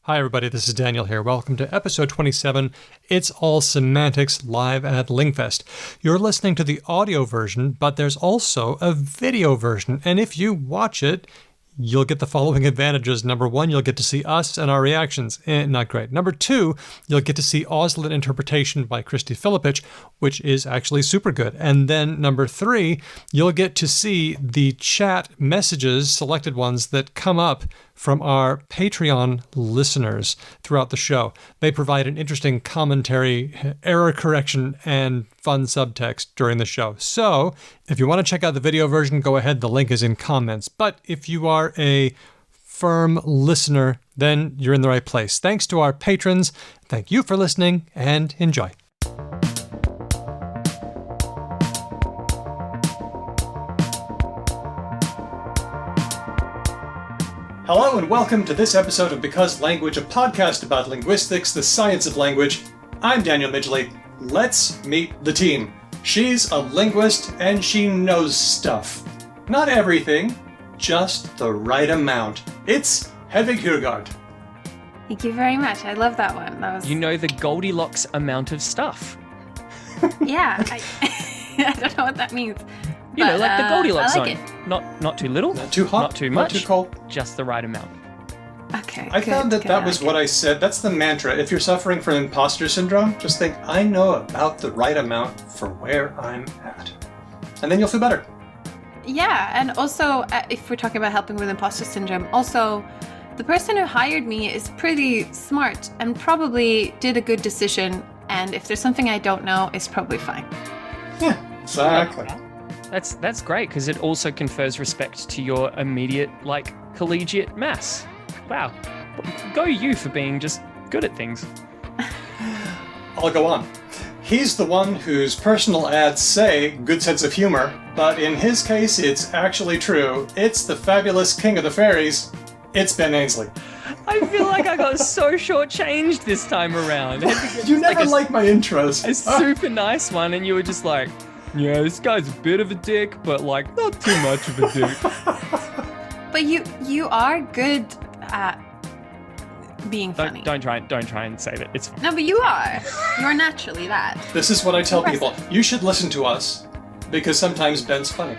Hi everybody, this is Daniel here. Welcome to episode 27. It's All Semantics live at LingFest. You're listening to the audio version, but there's also a video version. And if you watch it, you'll get the following advantages. Number one, you'll get to see us and our reactions. Not great. Number two, you'll get to see Auslan interpretation by Kristi Filipich, which is actually super good. And then number three, you'll get to see the chat messages, selected ones that come up from our Patreon listeners throughout the show. They provide an interesting commentary, error correction, and fun subtext during the show. So if you want to check out the video version, go ahead. The link is in comments. But if you are a firm listener, then you're in the right place. Thanks to our patrons. Thank you for listening, and enjoy. Hello and welcome to this episode of Because Language, a podcast about linguistics, the science of language. I'm Daniel Midgley. Let's meet the team. She's a linguist and she knows stuff. Not everything, just the right amount. It's Hedvig Hurgard. Thank you very much. I love that one. That was... You know the Goldilocks amount of stuff. Yeah, I don't know what that means. You know, like the Goldilocks I like zone. It. Not too little, Not too hot, not too much, not too cold. Just the right amount. Okay. I found that was what I said. That's the mantra. If you're suffering from imposter syndrome, just think, I know about the right amount for where I'm at. And then you'll feel better. Yeah, and also, if we're talking about helping with imposter syndrome, also, the person who hired me is pretty smart and probably did a good decision. And if there's something I don't know, it's probably fine. Yeah, exactly. That's great because it also confers respect to your immediate, collegiate mass. Wow. Go you for being just good at things. I'll go on. He's the one whose personal ads say good sense of humor, but in his case, it's actually true. It's the fabulous king of the fairies. It's Ben Ainsley. I feel like I got so shortchanged this time around. You never like my intros. A super nice one, and you were just like, yeah, this guy's a bit of a dick, but not too much of a dick. But you are good at being funny. Don't try and save it. It's fine. No, but you are. You're naturally that. This is what I tell people. You should listen to us, because sometimes Ben's funny.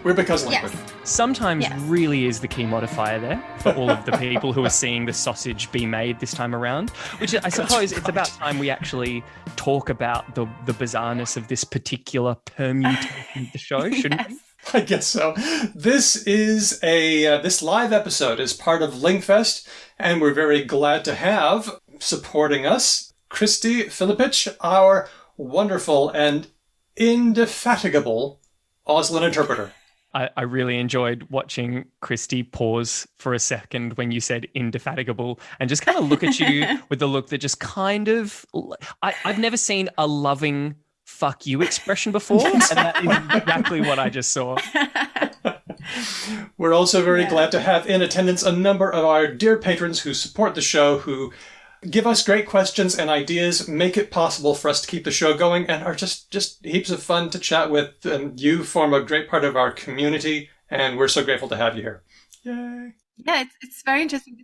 We're Because Language. Yes. Sometimes really is the key modifier there for all of the people who are seeing the sausage be made this time around, which I suppose it's about time we actually talk about the bizarreness of this particular permutation of the show, shouldn't we? I guess so. This is this live episode is part of LingFest, and we're very glad to have supporting us Kristi Filipich, our wonderful and indefatigable Auslan interpreter. I really enjoyed watching Kristi pause for a second when you said indefatigable and just kind of look at you with the look that just kind of... I've never seen a loving fuck you expression before, and that is exactly what I just saw. We're also very glad to have in attendance a number of our dear patrons who support the show, who give us great questions and ideas, make it possible for us to keep the show going, and are just heaps of fun to chat with. And you form a great part of our community, and we're so grateful to have you here. Yay! Yeah, it's very interesting.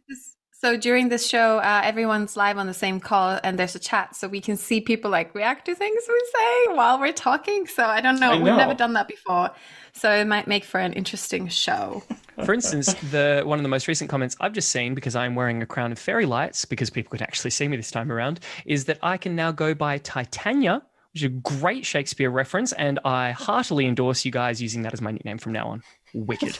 So during this show, everyone's live on the same call, and there's a chat, so we can see people react to things we say while we're talking. So I don't know. We've never done that before, so it might make for an interesting show. For instance, one of the most recent comments I've just seen, because I'm wearing a crown of fairy lights, because people could actually see me this time around, is that I can now go by Titania, which is a great Shakespeare reference, and I heartily endorse you guys using that as my nickname from now on. Wicked.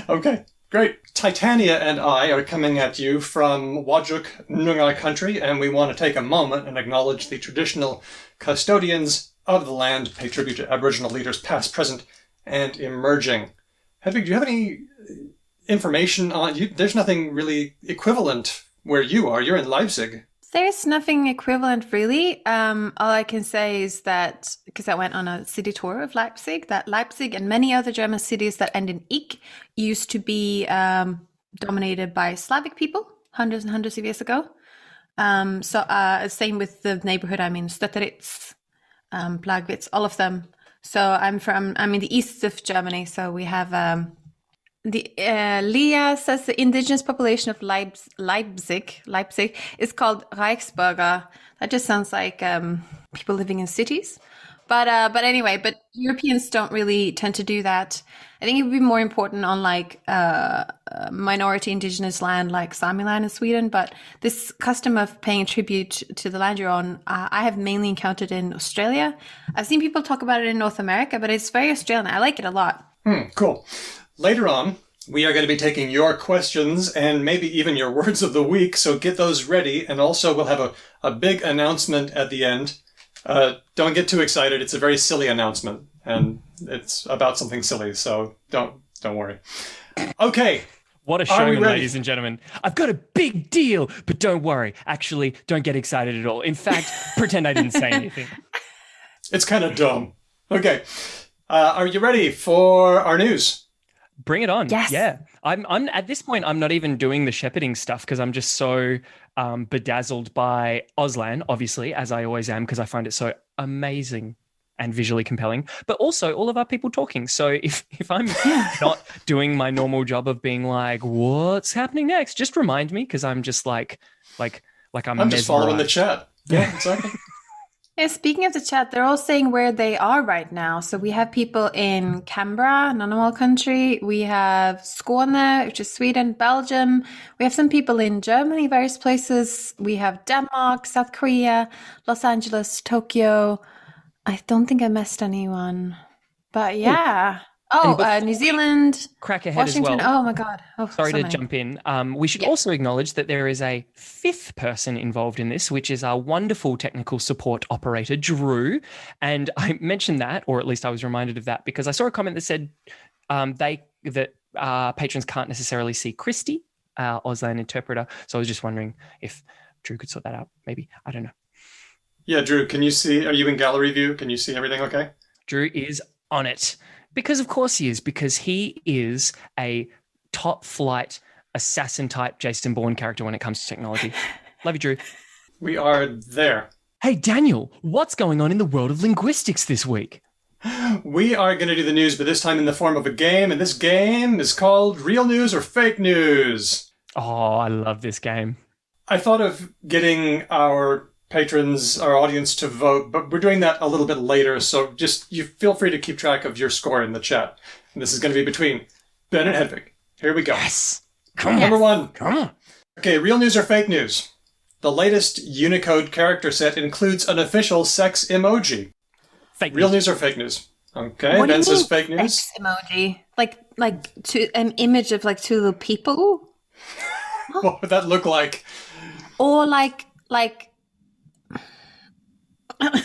Okay. Great. Titania and I are coming at you from Whadjuk Noongar country, and we want to take a moment and acknowledge the traditional custodians of the land, pay tribute to Aboriginal leaders past, present, and emerging. Hedvig, do you have any information on... There's nothing really equivalent where you are. You're in Leipzig. There's nothing equivalent, really. All I can say is that, because I went on a city tour of Leipzig, that Leipzig and many other German cities that end in "ik" used to be dominated by Slavic people hundreds and hundreds of years ago. Same with the neighborhood I'm in, Stötteritz, Plagwitz, all of them. So I'm in the east of Germany, so we have Leah says the indigenous population of Leipzig is called Reichsbürger. That just sounds like people living in cities. But anyway, but Europeans don't really tend to do that. I think it would be more important on like minority indigenous land like Sami land in Sweden. But this custom of paying tribute to the land you're on, I have mainly encountered in Australia. I've seen people talk about it in North America, but it's very Australian. I like it a lot. Cool. Later on, we are going to be taking your questions and maybe even your words of the week, so get those ready. And also, we'll have a big announcement at the end. Don't get too excited. It's a very silly announcement, and it's about something silly, so don't worry. Okay. What a showman, ladies and gentlemen. I've got a big deal, but don't worry. Actually, don't get excited at all. In fact, pretend I didn't say anything. It's kind of dumb. Okay. Are you ready for our news? Bring it on. Yes. Yeah. I'm at this point, I'm not even doing the shepherding stuff because I'm just so bedazzled by Auslan, obviously, as I always am, because I find it so amazing and visually compelling, but also all of our people talking. So if I'm not doing my normal job of being like, what's happening next? Just remind me, because I'm just like I'm just following the chat. Yeah, exactly. Yeah, speaking of the chat, they're all saying where they are right now. So we have people in Canberra, Ngunnawal country. We have Skåne, which is Sweden, Belgium. We have some people in Germany, various places. We have Denmark, South Korea, Los Angeles, Tokyo. I don't think I missed anyone. But yeah. New Zealand, crack ahead Washington. as well. Oh my God. Sorry to jump in. We should also acknowledge that there is a fifth person involved in this, which is our wonderful technical support operator, Drew. And I mentioned that, or at least I was reminded of that, because I saw a comment that said patrons can't necessarily see Christy, our Auslan interpreter. So I was just wondering if Drew could sort that out. Maybe. I don't know. Yeah, Drew, can you see? Are you in gallery view? Can you see everything okay? Drew is on it. Because of course he is, because he is a top flight assassin type Jason Bourne character when it comes to technology. Love you, Drew. We are there. Hey, Daniel, what's going on in the world of linguistics this week? We are going to do the news, but this time in the form of a game, and this game is called Real News or Fake News. Oh, I love this game. I thought of getting our patrons, our audience to vote, but we're doing that a little bit later, so just you feel free to keep track of your score in the chat. And this is going to be between Ben and Hedvig. Here we go. Yes. Come on. Number one. Come on. Okay, real news or fake news? The latest Unicode character set includes an official sex emoji. Fake Real news. news or fake news? Okay, What do Ben you says mean, fake news. sex emoji? Like an image of like two little people? What would that look like? Or like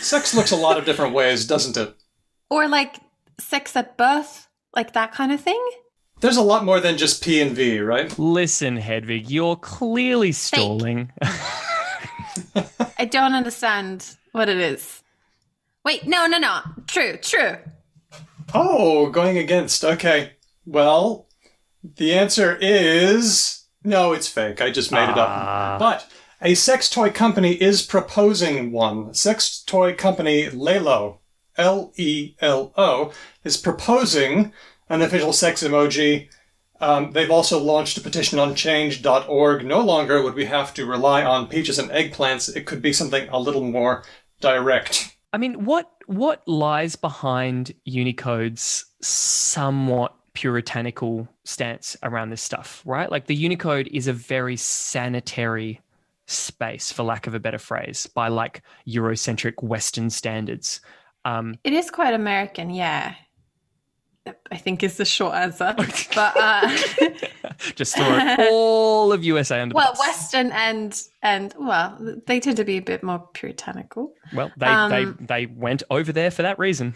Sex looks a lot of different ways, doesn't it? or like sex at birth, like that kind of thing? There's a lot more than just P and V, right? Listen, Hedvig, you're clearly stalling. I don't understand what it is. Wait, no. True. Oh, going against. Okay. Well, the answer is no, it's fake. I just made it up. But a sex toy company is proposing one. Sex toy company Lelo, Lelo, is proposing an official sex emoji. They've also launched a petition on change.org. No longer would we have to rely on peaches and eggplants. It could be something a little more direct. I mean, what lies behind Unicode's somewhat puritanical stance around this stuff, right? Like the Unicode is a very sanitary space, for lack of a better phrase, by like Eurocentric Western standards. It is quite American, yeah. I think is the short answer. But just throw all of USA under the bus. Western and well, they tend to be a bit more puritanical. Well, they went over there for that reason.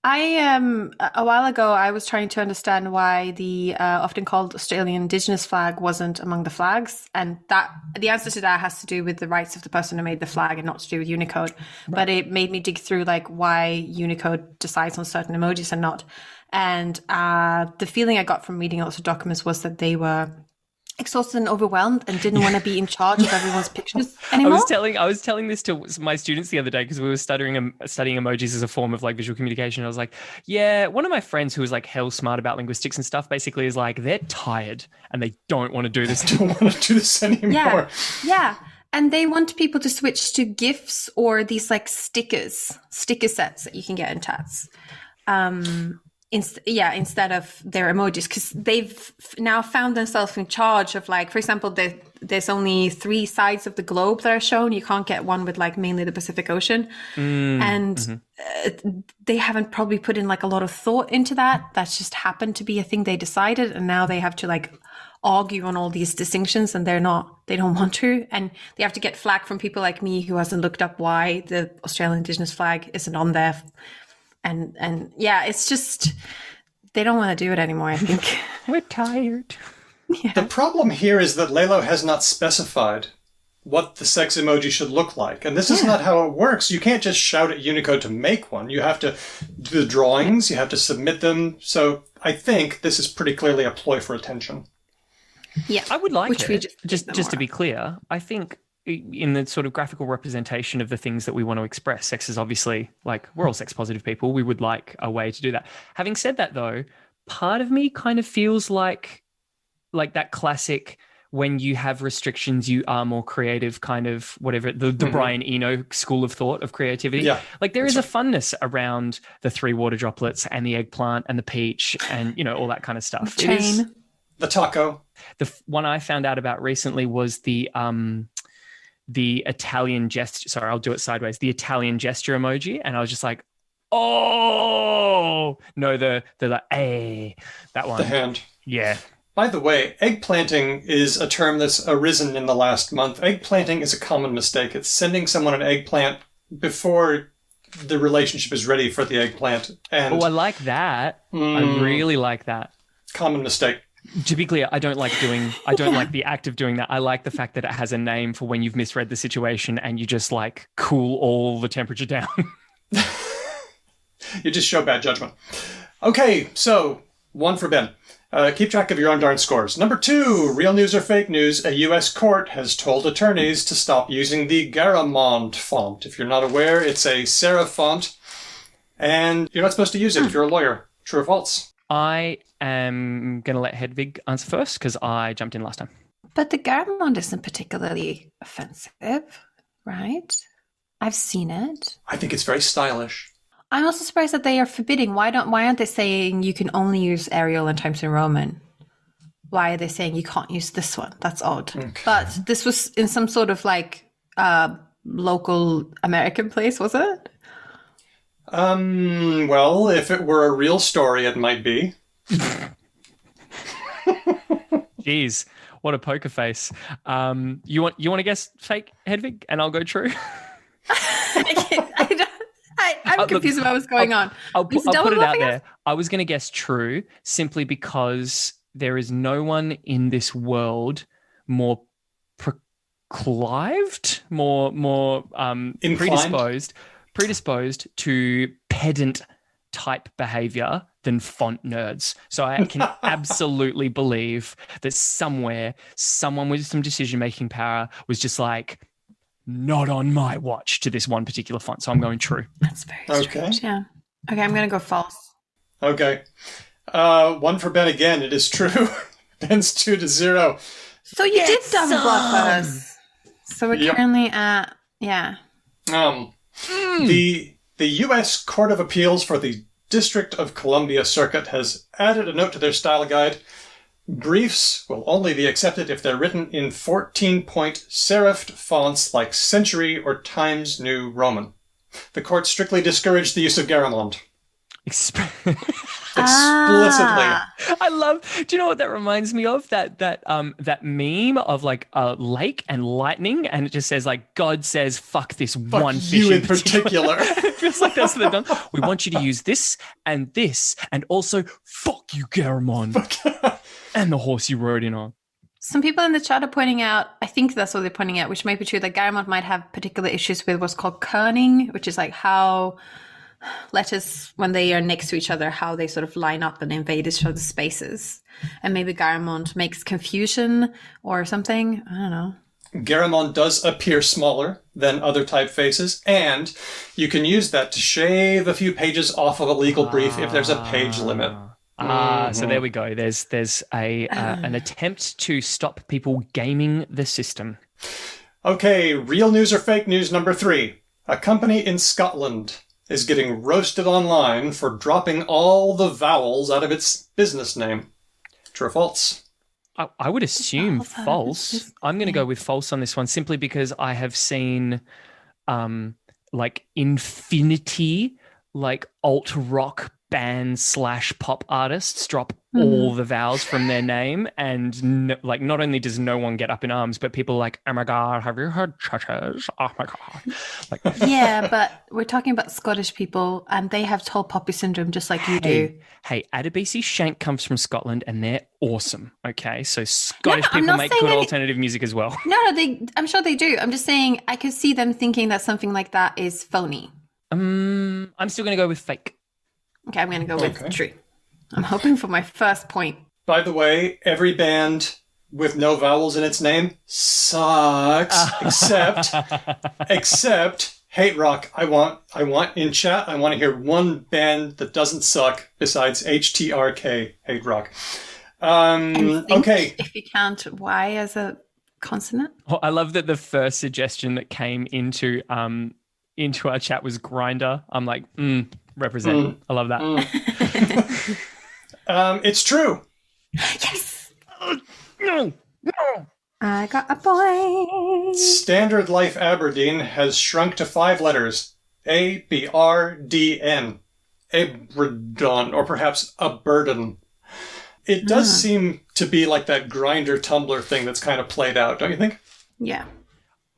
I a while ago I was trying to understand why the often called Australian Indigenous flag wasn't among the flags, and that the answer to that has to do with the rights of the person who made the flag and not to do with Unicode. Right. But it made me dig through like why Unicode decides on certain emojis and not. And the feeling I got from reading lots of documents was that they were exhausted and overwhelmed and didn't want to be in charge of everyone's pictures I anymore. was telling this to my students the other day because we were studying emojis as a form of like visual communication. I was like, yeah, one of my friends who was like hell smart about linguistics and stuff basically is like, they're tired and they don't want to do this. I don't want to do this anymore. Yeah. And they want people to switch to GIFs or these like sticker sets that you can get in chats. Instead of their emojis, because they've now found themselves in charge of, like, for example, there's only 3 sides of the globe that are shown. You can't get one with like mainly the Pacific Ocean, and they haven't probably put in like a lot of thought into that. That's just happened to be a thing they decided, and now they have to like argue on all these distinctions, and they don't want to, and they have to get flack from people like me who hasn't looked up why the Australian Indigenous flag isn't on there. And yeah, it's just, they don't want to do it anymore, I think. We're tired. Yeah. The problem here is that Lelo has not specified what the sex emoji should look like. And this is not how it works. You can't just shout at Unicode to make one. You have to do the drawings. You have to submit them. So I think this is pretty clearly a ploy for attention. Yeah, I would like which it. we just to be clear, I think in the sort of graphical representation of the things that we want to express, sex is obviously, like, we're all sex positive people. We would like a way to do that. Having said that, though, part of me kind of feels like that classic, when you have restrictions, you are more creative, kind of whatever, the Brian Eno school of thought of creativity. Yeah, like there is a funness around the 3 water droplets and the eggplant and the peach and, you know, all that kind of stuff. The taco. The one I found out about recently was the Italian gesture. Sorry, I'll do it sideways. The Italian gesture emoji. And I was just like, oh, no, the that one. The hand. Yeah. By the way, eggplanting is a term that's arisen in the last month. Eggplanting is a common mistake. It's sending someone an eggplant before the relationship is ready for the eggplant. And I like that. I really like that. Common mistake. To be clear, I don't like the act of doing that. I like the fact that it has a name for when you've misread the situation and you just like cool all the temperature down. You just show bad judgment. Okay, so 1 for Ben. Keep track of your own darn scores. Number 2, real news or fake news. A U.S. court has told attorneys to stop using the Garamond font. If you're not aware, it's a serif font, and you're not supposed to use it if you're a lawyer. True or false? I am going to let Hedvig answer first because I jumped in last time. But the Garamond isn't particularly offensive, right? I've seen it. I think it's very stylish. I'm also surprised that they are forbidding. Why aren't they saying you can only use Arial and Times New Roman? Why are they saying you can't use this one? That's odd. Okay. But this was in some sort of like local American place, was it? Well, if it were a real story, it might be. Jeez, what a poker face. You want to guess fake, Hedvig, and I'll go true? I'm confused about what's going on. I'll put it out there. I was going to guess true simply because there is no one in this world more predisposed to pedant type behavior than font nerds. So I can absolutely believe that somewhere someone with some decision-making power was just like, not on my watch to this one particular font. So I'm going true. That's very strange. Yeah. Okay, I'm going to go false. Okay. 1 for Ben again. It is true. Ben's 2-0. So you did double bluff us. So we're currently at, The U.S. Court of Appeals for the District of Columbia Circuit has added a note to their style guide. Briefs will only be accepted if they're written in 14-point serifed fonts like Century or Times New Roman. The court strictly discouraged the use of Garamond. Explicitly. I love. Do you know what that reminds me of? That meme of like a lake and lightning, and it just says like God says, "Fuck this one fish you in particular." It feels like that's what they've done. We want you to use this, and also fuck you, Garamond, and the horse you rode in on. Some people in the chat are pointing out, I think that's what they're pointing out, which may be true, that Garamond might have particular issues with what's called kerning, which is like how letters, when they are next to each other, how they sort of line up and invade each other's spaces. And maybe Garamond makes confusion or something. I don't know. Garamond does appear smaller than other typefaces, and you can use that to shave a few pages off of a legal brief if there's a page limit. So there we go. There's an attempt to stop people gaming the system. Okay, real news or fake news number 3. A company in Scotland is getting roasted online for dropping all the vowels out of its business name. True or false? I would assume false. I'm going to go with false on this one simply because I have seen like infinity, like alt rock band / pop artists drop all the vowels from their name, and like not only does no one get up in arms, but people are like, oh my god, have you heard churches? Oh my god. Like, yeah, but we're talking about Scottish people, and they have tall poppy syndrome just like you do. Hey, Adebisi Shank comes from Scotland, and they're awesome. Okay, so Scottish people make good alternative music as well. No, I'm sure they do. I'm just saying I could see them thinking that something like that is phony. I'm still going to go with fake. Okay, I'm going to go with true. I'm hoping for my first point. By the way, every band with no vowels in its name sucks, except Hate Rock. I want in chat, I want to hear one band that doesn't suck besides HTRK, Hate Rock. Okay. If you count Y as a consonant. Oh, I love that the first suggestion that came into our chat was Grinder. I'm like, represent. I love that. It's true. Yes. No. I got a point. Standard Life Aberdeen has shrunk to 5 letters. ABRDN. Aberdon, or perhaps a burden. It does seem to be like that Grinder Tumblr thing that's kind of played out, don't you think? Yeah.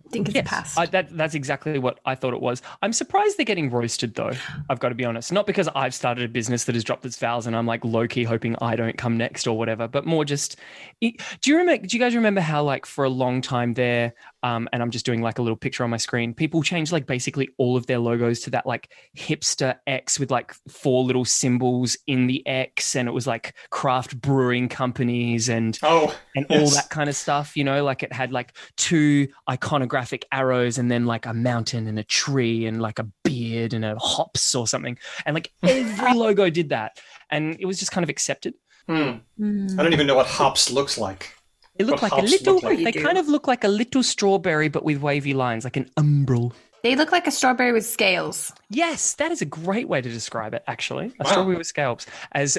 I think it's past. That's exactly what I thought it was. I'm surprised they're getting roasted, though. I've got to be honest. Not because I've started a business that has dropped its vowels and I'm like low-key hoping I don't come next or whatever, but more just... Do you guys remember how like for a long time there, and I'm just doing like a little picture on my screen, people changed like basically all of their logos to that like hipster X with like 4 little symbols in the X, and it was like craft brewing companies and all that kind of stuff, you know, like it had like 2 iconographic arrows and then like a mountain and a tree and like a beard and a hops or something, and like every logo did that, and it was just kind of accepted. I don't even know what hops looks like. It looked like a little they kind of look like a little strawberry but with wavy lines, like an umbral. They look like a strawberry with scales. Yes, that is a great way to describe it, actually. A strawberry with scalps, as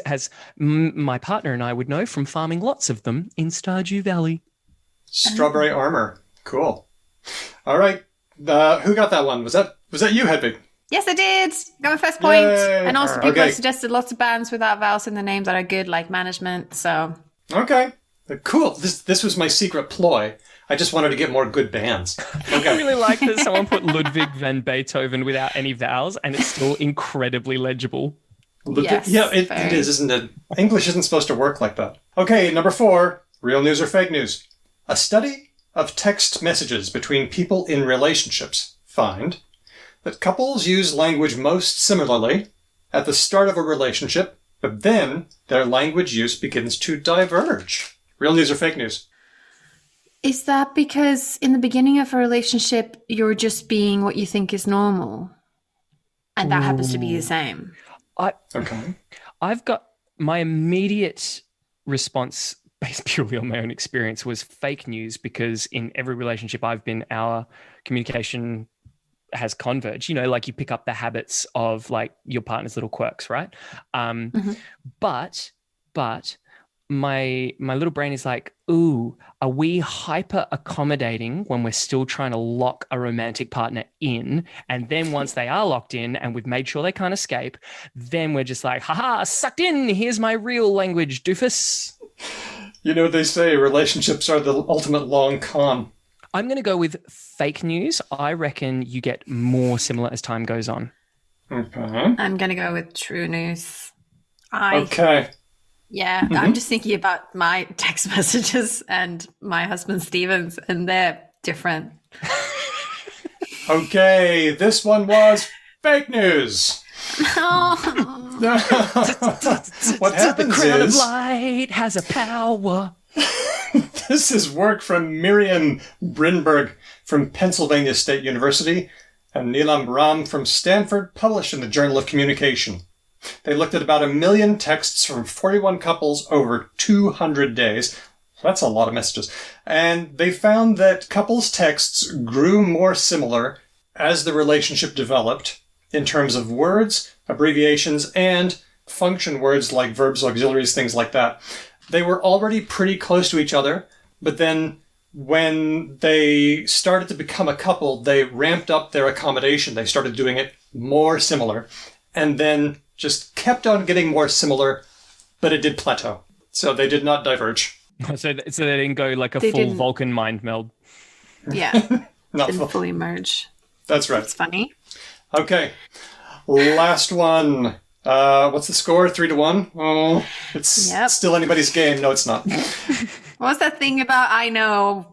my partner and I would know from farming lots of them in Stardew Valley. Strawberry armor. Cool. All right. Who got that one? Was that you, Hedvig? Yes, I did. Got my first point. Yay. And also people have suggested lots of bands without vowels in the names that are good, like Management. So okay. Cool. This was my secret ploy. I just wanted to get more good bands. Okay. I really like that someone put Ludwig van Beethoven without any vowels, and it's still incredibly legible. Yes, yeah, it is, isn't it? English isn't supposed to work like that. Okay, number 4. Real news or fake news? A study of text messages between people in relationships find that couples use language most similarly at the start of a relationship, but then their language use begins to diverge. Real news or fake news? Is that because in the beginning of a relationship, you're just being what you think is normal? And that happens to be the same. I've got my immediate response based purely on my own experience was fake news, because in every relationship I've been, our communication has converged. You know, like you pick up the habits of like your partner's little quirks, right? But my little brain is like, ooh, are we hyper accommodating when we're still trying to lock a romantic partner in? And then once they are locked in and we've made sure they can't escape, then we're just like, haha, sucked in. Here's my real language, doofus. You know, they say relationships are the ultimate long con. I'm going to go with fake news. I reckon you get more similar as time goes on. Okay. I'm going to go with true news. Okay. Yeah, I'm just thinking about my text messages and my husband Steven's, and they're different. Okay, this one was fake news. What happens The crown of is light has a power. this is work from Miriam Brinberg from Pennsylvania State University and Neelam Ram from Stanford, published in the Journal of Communication. They looked at about 1 million texts from 41 couples over 200 days. That's a lot of messages. And they found that couples' texts grew more similar as the relationship developed in terms of words, abbreviations, and function words like verbs, auxiliaries, things like that. They were already pretty close to each other, but then when they started to become a couple, they ramped up their accommodation. They started doing it more similar, and then just kept on getting more similar, but it did plateau. So they did not diverge. So they didn't go like a They full didn't. Vulcan mind meld. Yeah. Not Didn't full. fully merge. That's right. It's funny. Okay. Last one. What's the score? 3-1? Oh, it's Yep. still anybody's game. No, it's not. What was that thing about I know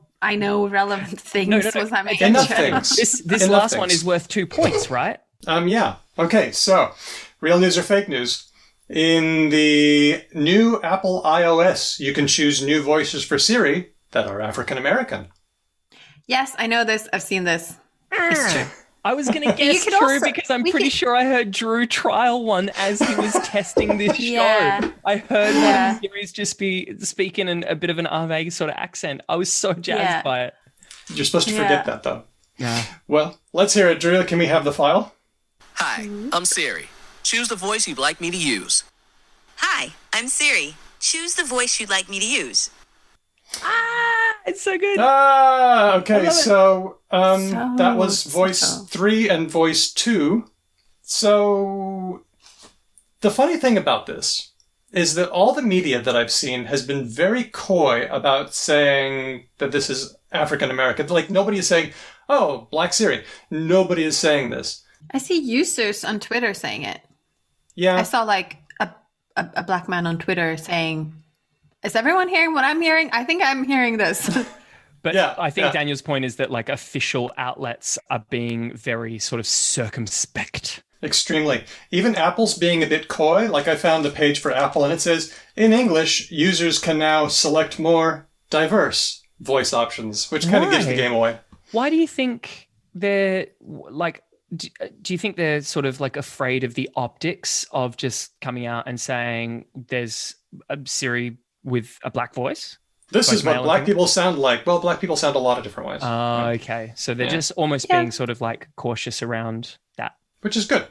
relevant things? No. Was that my Enough intro? things. This Enough last one things. is worth 2 points, right? Yeah. Okay, so, real news or fake news? In the new Apple iOS, you can choose new voices for Siri that are African American. Yes, I know this. I've seen this. It's true. I was going to guess could true also- because I'm we pretty could- sure I heard Drew trial one as he was testing this Yeah. show. I heard Yeah. one of the series just be speaking in a bit of an Ave sort of accent. I was so jazzed Yeah. by it. You're supposed to Yeah. forget that, though. Yeah. Well, let's hear it, Drew. Can we have the file? Hi, I'm Siri. Choose the voice you'd like me to use. Hi, I'm Siri. Choose the voice you'd like me to use. It's so good. Okay, love it. so, So that was voice subtle. 3 and voice 2. So, the funny thing about this is that all the media that I've seen has been very coy about saying that this is African American. Like, nobody is saying, oh, Black Siri. Nobody is saying this. I see users on Twitter saying it. Yeah. I saw like a black man on Twitter saying, "Is everyone hearing what I'm hearing? I think I'm hearing this." But Yeah, I think yeah. Daniel's point is that like official outlets are being very sort of circumspect. Extremely. Even Apple's being a bit coy. Like, I found the page for Apple and it says, in English, users can now select more diverse voice options, which kind of gives the Why? game away. Why do you think they're like? Do you think they're sort of like afraid of the optics of just coming out and saying there's a Siri with a black voice? This Both is what male and black female? people sound like. Well, black people sound a lot of different ways, Oh, okay. So they're Yeah. just almost Yeah. being sort of like cautious around that. which is good.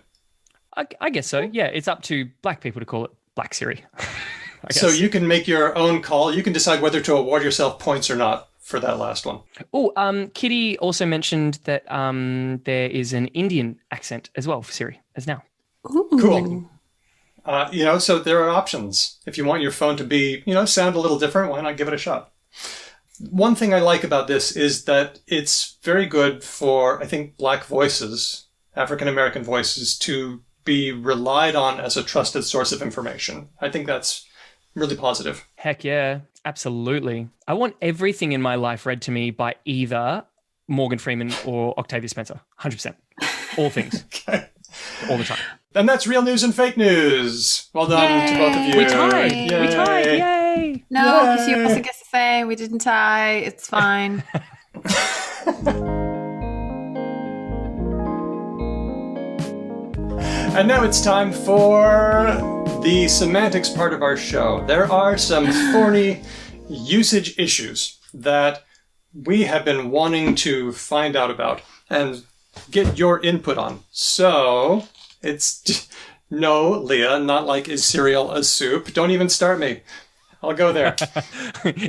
I guess so. Yeah, it's up to black people to call it Black Siri. I guess. So you can make your own call. You can decide whether to award yourself points or not for that last one. Oh, Kitty also mentioned that there is an Indian accent as well for Siri as now. Ooh. Cool. So there are options. If you want your phone to be, sound a little different, why not give it a shot? One thing I like about this is that it's very good for, I think, black voices, African American voices, to be relied on as a trusted source of information. I think that's really positive. Heck yeah, absolutely. I want everything in my life read to me by either Morgan Freeman or Octavia Spencer. 100%. All things. Okay. All the time. And that's real news and fake news. Well done to both of you. We tied. Yay. We tied. Yay. No, because you Yay. also guessed the same. We didn't tie. It's fine. And now it's time for the semantics part of our show. There are some thorny usage issues that we have been wanting to find out about and get your input on. So, it's... No, Leah, not like is cereal a soup. Don't even start me. I'll go there.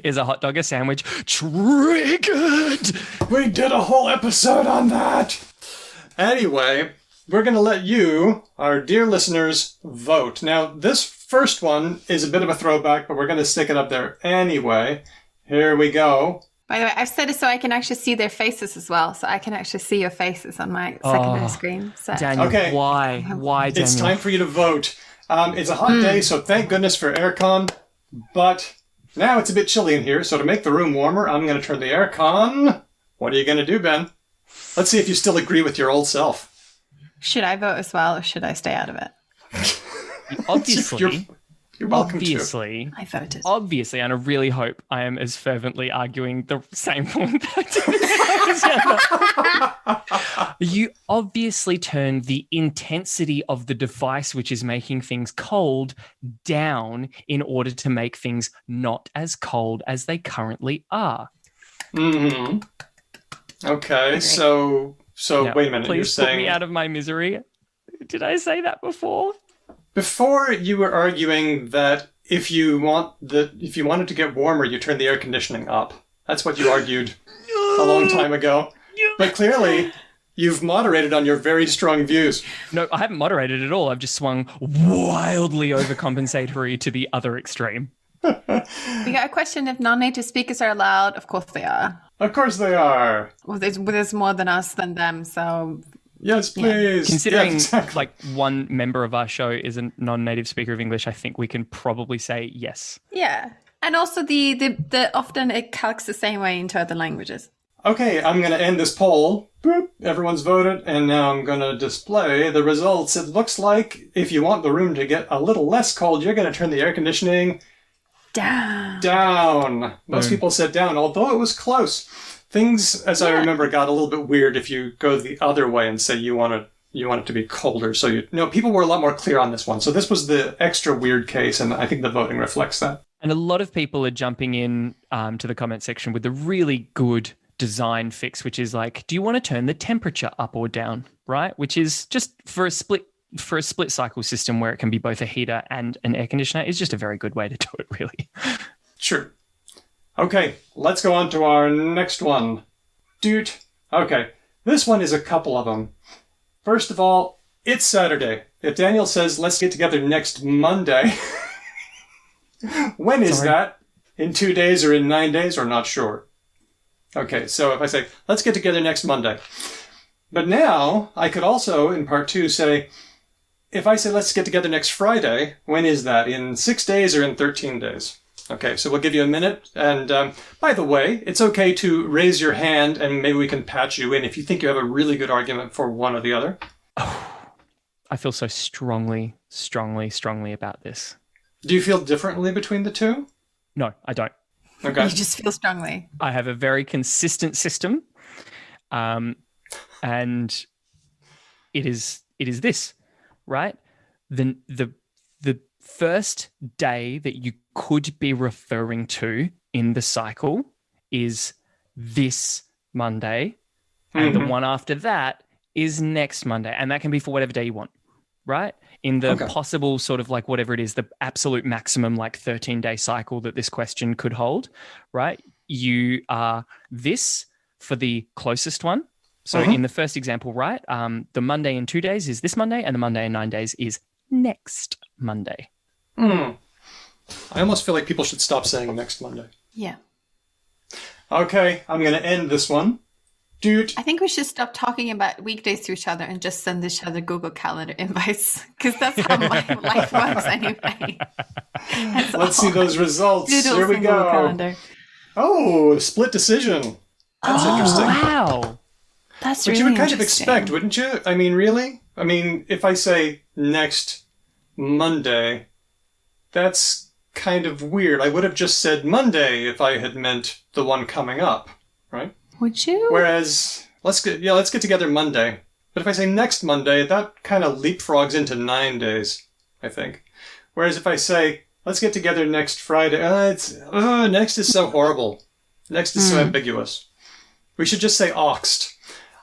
Is a hot dog a sandwich? Triggered. We did a whole episode on that. Anyway, we're going to let you, our dear listeners, vote. Now, this first one is a bit of a throwback, but we're going to stick it up there anyway. Here we go. By the way, I've set it so I can actually see their faces as well. So I can actually see your faces on my secondary screen. So Daniel, Okay. why? Why, Daniel? It's time for you to vote. It's a hot day, so thank goodness for aircon. But now it's a bit chilly in here, so to make the room warmer, I'm going to turn the aircon. What are you going to do, Ben? Let's see if you still agree with your old self. Should I vote as well, or should I stay out of it? Obviously, you're welcome obviously, I voted. obviously, and I really hope I am as fervently arguing the same point that I did. You obviously turn the intensity of the device which is making things cold down in order to make things not as cold as they currently are. Mm-hmm. Okay, so Now, wait a minute. Please You're saying put me out of my misery. Did I say that before? before you were arguing that if you wanted to get warmer, you turn the air conditioning up. That's what you argued a long time ago. But clearly, you've moderated on your very strong views. No, I haven't moderated at all. I've just swung wildly overcompensatory to the other extreme. We got a question if non-native speakers are allowed. Of course they are. Of course they are. Well, there's more than us than them, so Yes, please. Considering Yeah, exactly. like one member of our show is a non-native speaker of English, I think we can probably say yes. yeah. And also the often it calcs the same way into other languages. Okay, I'm going to end this poll. Boop. Everyone's voted, and now I'm going to display the results. It looks like if you want the room to get a little less cold, you're going to turn the air conditioning down. Most people said down, although it was close. Things, as I remember, got a little bit weird if you go the other way and say you want it to be colder. So people were a lot more clear on this one. So this was the extra weird case, and I think the voting reflects that. And a lot of people are jumping in to the comment section with a really good design fix, which is like, do you want to turn the temperature up or down, right? Which is just for a split cycle system where it can be both a heater and an air conditioner is just a very good way to do it, really. Sure. Okay, let's go on to our next one. Dude. Okay, this one is a couple of them. First of all, it's Saturday. If Daniel says, let's get together next Monday, when is that? In 2 days or in 9 days or not sure? Okay, so if I say, let's get together next Monday. But now, I could also, in part 2, say, if I say, let's get together next Friday, when is that? In 6 days or in 13 days? Okay, so we'll give you a minute. And by the way, it's okay to raise your hand and maybe we can patch you in if you think you have a really good argument for one or the other. Oh, I feel so strongly about this. Do you feel differently between the two? No, I don't. Okay. You just feel strongly. I have a very consistent system. And it is this, right? The first day that you could be referring to in the cycle is this Monday, and the one after that is next Monday, and that can be for whatever day you want, right? In the possible sort of like whatever it is, the absolute maximum like 13-day cycle that this question could hold, right? You are this for the closest one. So in the first example, right, the Monday in 2 days is this Monday, and the Monday in 9 days is next Monday. I almost feel like people should stop saying next Monday. Yeah. Okay, I'm going to end this one. Dude. I think we should stop talking about weekdays to each other and just send each other Google Calendar invites, because that's how my life works anyway. Let's see those results. Doodles Here we and Google go. Calendar. Oh, split decision. That's interesting. Wow. That's But really you would kind of interesting. expect, wouldn't you? I mean, really? I mean, if I say next Monday, that's kind of weird. I would have just said Monday if I had meant the one coming up, right? Would you? Whereas, let's get together Monday. But if I say next Monday, that kind of leapfrogs into 9 days, I think. Whereas if I say, let's get together next Friday, next is so horrible. Next is so ambiguous. We should just say oxt.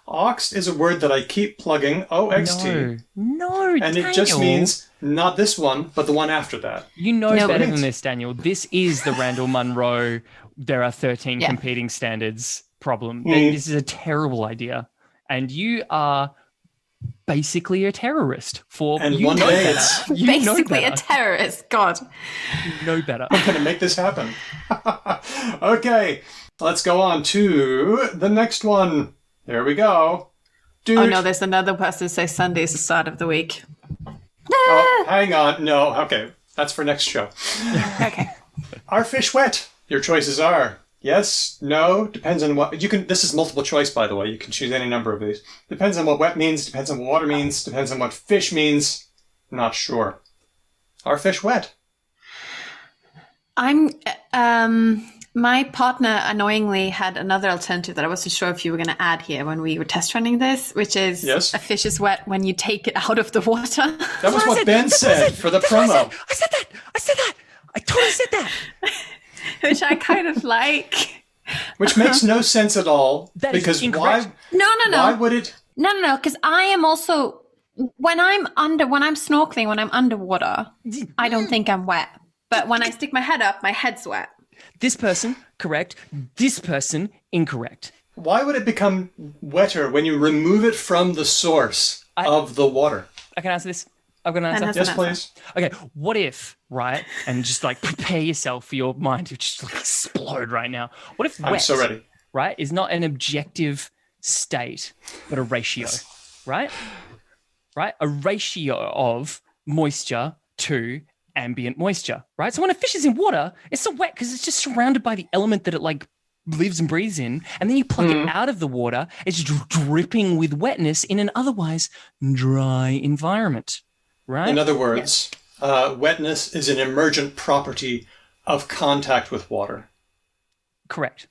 Oxt is a word that I keep plugging, O-X-T. No, and it just means not this one, but the one after that. You know No, better it than means- this, Daniel. This is the Randall Munro, there are 13 Yeah. competing standards problem. This is a terrible idea. And you are basically a terrorist for... And you one know day better. it's- You know Basically a better. terrorist. God. You know better. I'm going to make this happen. Okay, let's go on to the next one. Here we go. Dude. Oh no, there's another person who says Sunday is the start of the week. Oh, hang on. No, okay. That's for next show. Okay. Are fish wet? Your choices are Yes, no, depends on what... This is multiple choice, by the way. You can choose any number of these. Depends on what wet means, depends on what water means, depends on what fish means. Not sure. Are fish wet? My partner annoyingly had another alternative that I wasn't sure if you were going to add here when we were test running this, which is a fish is wet when you take it out of the water. That was what Ben said for the promo. I said that. I totally said that. Which I kind of like. Which makes no sense at all. That because is incorrect. No. Why would it? No. Because I am also when I'm snorkeling, when I'm underwater, I don't think I'm wet. But when I stick my head up, my head's wet. This person, correct. This person, incorrect. Why would it become wetter when you remove it from the source of the water? I can answer this. I'm going to answer. Yes, please. Okay, what if, right, and just like prepare yourself for your mind to just like explode right now. What if wet, I'm so ready. Right, is not an objective state, but a ratio, right? Right? A ratio of moisture to ambient moisture, right? So when a fish is in water, it's so wet because it's just surrounded by the element that it like lives and breathes in, and then you pluck it out of the water, it's dripping with wetness in an otherwise dry environment, right? In other words, wetness is an emergent property of contact with water. Correct.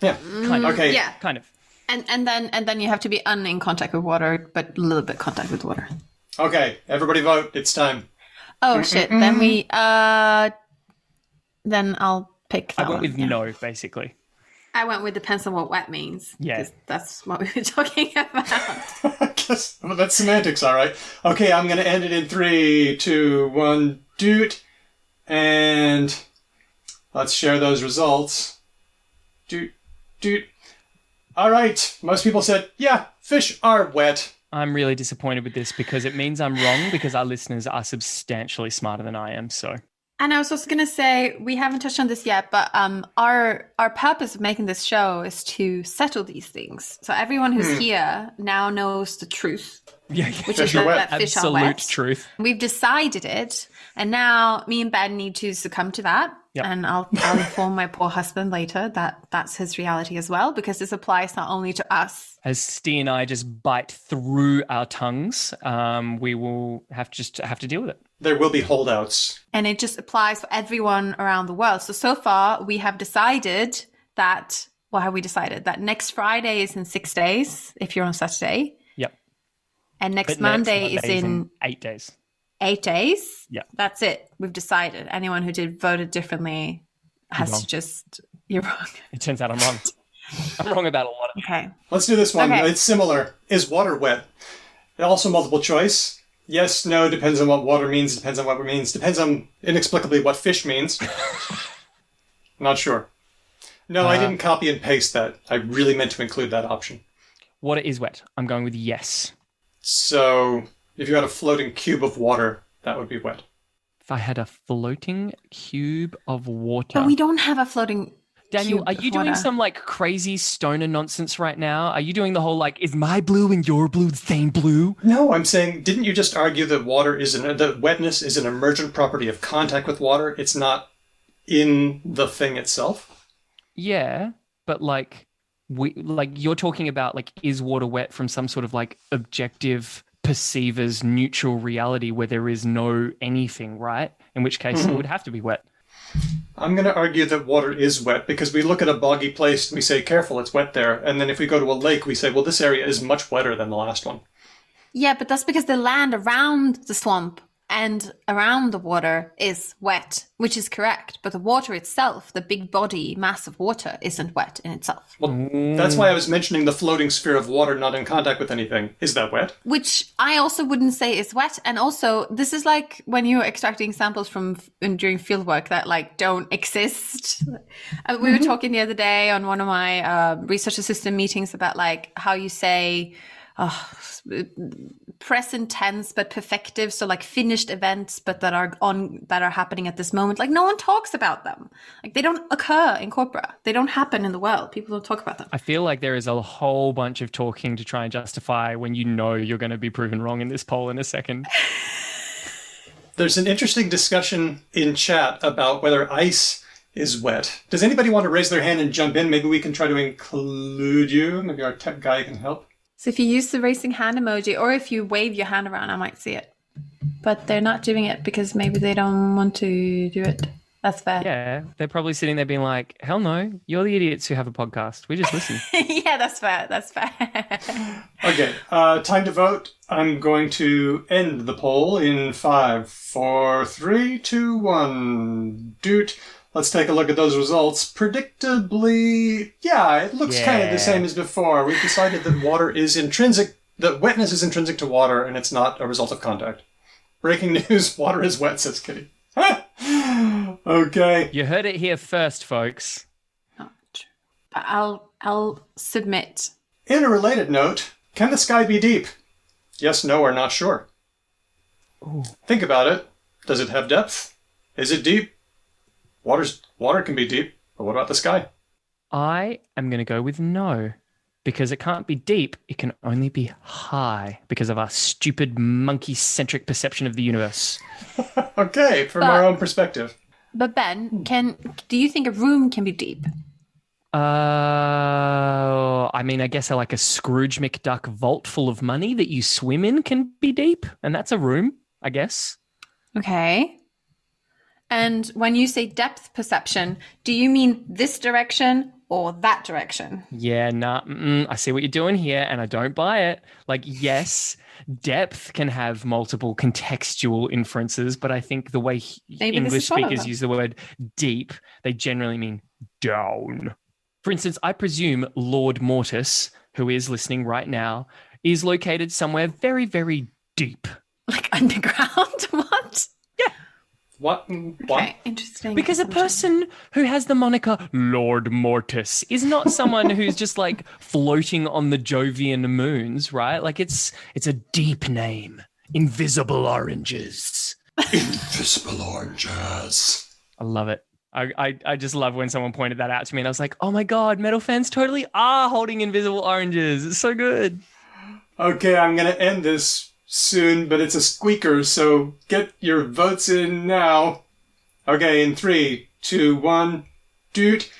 Yeah. Kind of. Okay. Yeah. Kind of. And then you have to be in contact with water, but a little bit contact with water. Okay, everybody vote. It's time. Oh shit! Then then I'll pick that I went one. with no, basically. I went with depends on what wet means. Yeah. 'Cause that's what we were talking about. I guess that's semantics, all right. Okay, I'm going to end it in 3, 2, 1, doot. And let's share those results. Doot, doot. All right, most people said, yeah, fish are wet. I'm really disappointed with this because it means I'm wrong because our listeners are substantially smarter than I am, so... And I was also going to say, we haven't touched on this yet, but our purpose of making this show is to settle these things. So everyone who's here now knows the truth, Yeah, which is that fish are absolute wet. truth. We've decided it, and now me and Ben need to succumb to that. Yep. And I'll inform my poor husband later that that's his reality as well, because this applies not only to us. As Steve and I just bite through our tongues, we will have to deal with it. There will be holdouts. And it just applies for everyone around the world. So far, we have decided that, what have we decided? That next Friday is in 6 days, if you're on Saturday. Yep. And next But Monday is in 8 days. 8 days. Yeah. That's it. We've decided. Anyone who voted differently has to just, you're wrong. It turns out I'm wrong. I'm wrong about a lot of it. Okay. Let's do this one. Okay. It's similar. Is water wet? Also multiple choice. Yes, no, depends on what water means, depends on what it means, depends on, inexplicably, what fish means. Not sure. No, I didn't copy and paste that. I really meant to include that option. Water is wet. I'm going with yes. So, if you had a floating cube of water, that would be wet. If I had a floating cube of water... But we don't have a floating Daniel, cube are you of doing water. some like crazy stoner nonsense right now? Are you doing the whole like, is my blue and your blue the same blue? No, I'm saying, didn't you just argue that that wetness is an emergent property of contact with water? It's not in the thing itself? Yeah, but like you're talking about like, is water wet from some sort of like objective perceiver's neutral reality where there is no anything, right? In which case it would have to be wet. I'm going to argue that water is wet because we look at a boggy place and we say, careful, it's wet there. And then if we go to a lake, we say, well, this area is much wetter than the last one. Yeah, but that's because the land around the swamp and around the water is wet, which is correct. But the water itself, the big body mass of water, isn't wet in itself. Well, that's why I was mentioning the floating sphere of water not in contact with anything. Is that wet? Which I also wouldn't say is wet. And also, this is like when you're extracting samples from during fieldwork that like don't exist. We were talking the other day on one of my research assistant meetings about like how you say present tense but perfective, so like finished events but that are happening at this moment. Like no one talks about them. Like they don't occur in corpora. They don't happen in the world. People don't talk about them. I feel like there is a whole bunch of talking to try and justify when you know you're going to be proven wrong in this poll in a second. There's an interesting discussion in chat about whether ice is wet. Does anybody want to raise their hand and jump in? Maybe we can try to include you. Maybe our tech guy can help. So if you use the raising hand emoji, or if you wave your hand around, I might see it. But they're not doing it because maybe they don't want to do it. That's fair. Yeah, they're probably sitting there being like, hell no, you're the idiots who have a podcast. We just listen. Yeah, that's fair. That's fair. Okay, time to vote. I'm going to end the poll in 5, 4, 3, 2, 1. Doot. Let's take a look at those results. Predictably, yeah, it looks kind of the same as before. We've decided that water is intrinsic, that wetness is intrinsic to water, and it's not a result of contact. Breaking news, water is wet, says Kitty. Okay. You heard it here first, folks. Not true. But I'll submit. In a related note, can the sky be deep? Yes, no, or not sure. Ooh. Think about it. Does it have depth? Is it deep? Water can be deep, but what about the sky? I am going to go with no, because it can't be deep. It can only be high because of our stupid monkey-centric perception of the universe. Okay, from our own perspective. But Ben, do you think a room can be deep? I mean, I guess like a Scrooge McDuck vault full of money that you swim in can be deep, and that's a room, I guess. Okay. And when you say depth perception, do you mean this direction or that direction? Yeah, nah, I see what you're doing here, and I don't buy it. Like, yes, depth can have multiple contextual inferences, but I think the way English speakers use the word deep, they generally mean down. For instance, I presume Lord Mortis, who is listening right now, is located somewhere very, very deep. Like underground? What? Yeah. What? Okay, interesting. Because a person who has the moniker Lord Mortis is not someone who's just like floating on the Jovian moons, right? Like it's a deep name. Invisible oranges. Invisible oranges. I love it. I just love when someone pointed that out to me and I was like, oh my God, metal fans totally are holding invisible oranges. It's so good. Okay, I'm going to end this soon, but it's a squeaker, so get your votes in now. Okay, in 3, 2, 1, doot.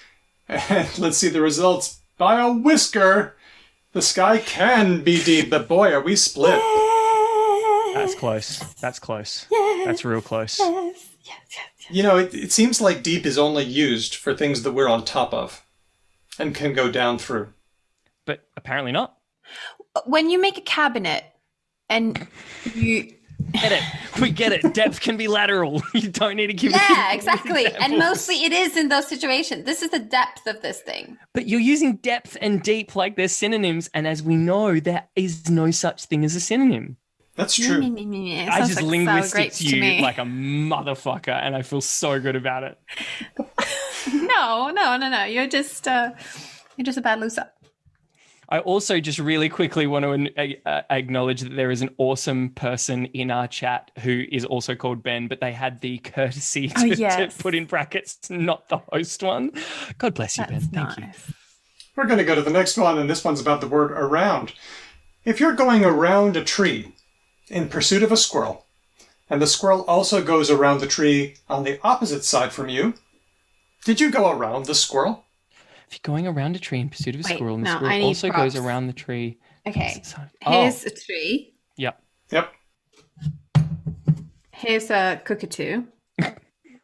And let's see the results. By a whisker, the sky can be deep, but boy, are we split. That's close. That's close. That's real close. Yes. You know, it seems like deep is only used for things that we're on top of and can go down through. But apparently not. When you make a cabinet and you... Get it. We get it. Depth can be lateral. You don't need to give exactly. And mostly it is in those situations. This is the depth of this thing. But you're using depth and deep like they're synonyms. And as we know, there is no such thing as a synonym. That's true. I just linguistics you like a motherfucker, and I feel so good about it. No. You're just a bad loser. I also just really quickly want to acknowledge that there is an awesome person in our chat who is also called Ben, but they had the courtesy to put in brackets, not the host one. God bless you, Ben. Thank you. We're going to go to the next one, and this one's about the word around. If you're going around a tree in pursuit of a squirrel, and the squirrel also goes around the tree on the opposite side from you, did you go around the squirrel? If you're going around a tree in pursuit of a squirrel, and the squirrel also goes around the tree. Okay, here's a tree. Yep. Here's a cockatoo,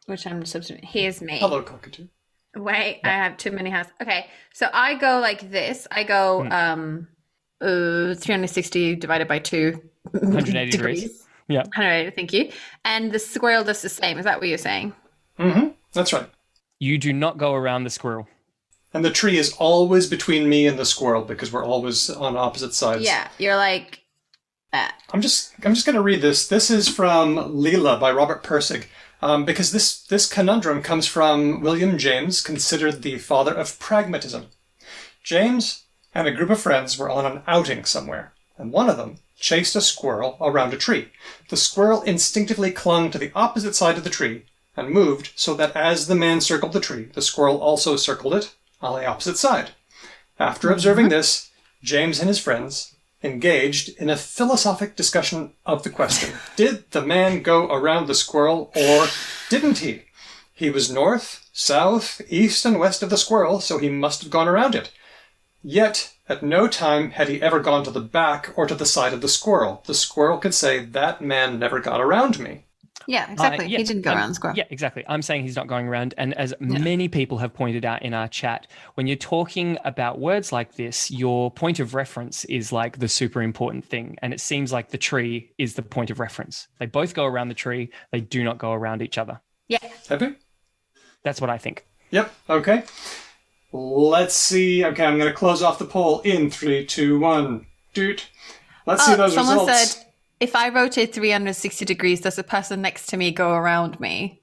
which I'm substituting. Here's me. Hello, cockatoo. Wait, I have too many houses. Okay, so I go like this. I go 360 divided by 2. 180 degrees. Yeah. 180, thank you. And the squirrel does the same. Is that what you're saying? Mm-hmm. That's right. You do not go around the squirrel. And the tree is always between me and the squirrel because we're always on opposite sides. Yeah, you're like that. I'm just going to read this. This is from Leela by Robert Pirsig. Because this conundrum comes from William James, considered the father of pragmatism. James and a group of friends were on an outing somewhere, and one of them chased a squirrel around a tree. The squirrel instinctively clung to the opposite side of the tree and moved so that as the man circled the tree, the squirrel also circled it on the opposite side. After observing this, James and his friends engaged in a philosophic discussion of the question. Did the man go around the squirrel or didn't he? He was north, south, east, and west of the squirrel, so he must have gone around it. Yet, at no time had he ever gone to the back or to the side of the squirrel. The squirrel could say, that man never got around me. Yeah, exactly. Yeah, he didn't go around the squirrel. Yeah, exactly. I'm saying he's not going around. And as many people have pointed out in our chat, when you're talking about words like this, your point of reference is like the super important thing. And it seems like the tree is the point of reference. They both go around the tree. They do not go around each other. Yeah. Happy? That's what I think. Yep, okay. Let's see. Okay, I'm going to close off the poll in 3, 2, 1. Doot. Let's see those someone results. said, if I rotate 360 degrees, does the person next to me go around me?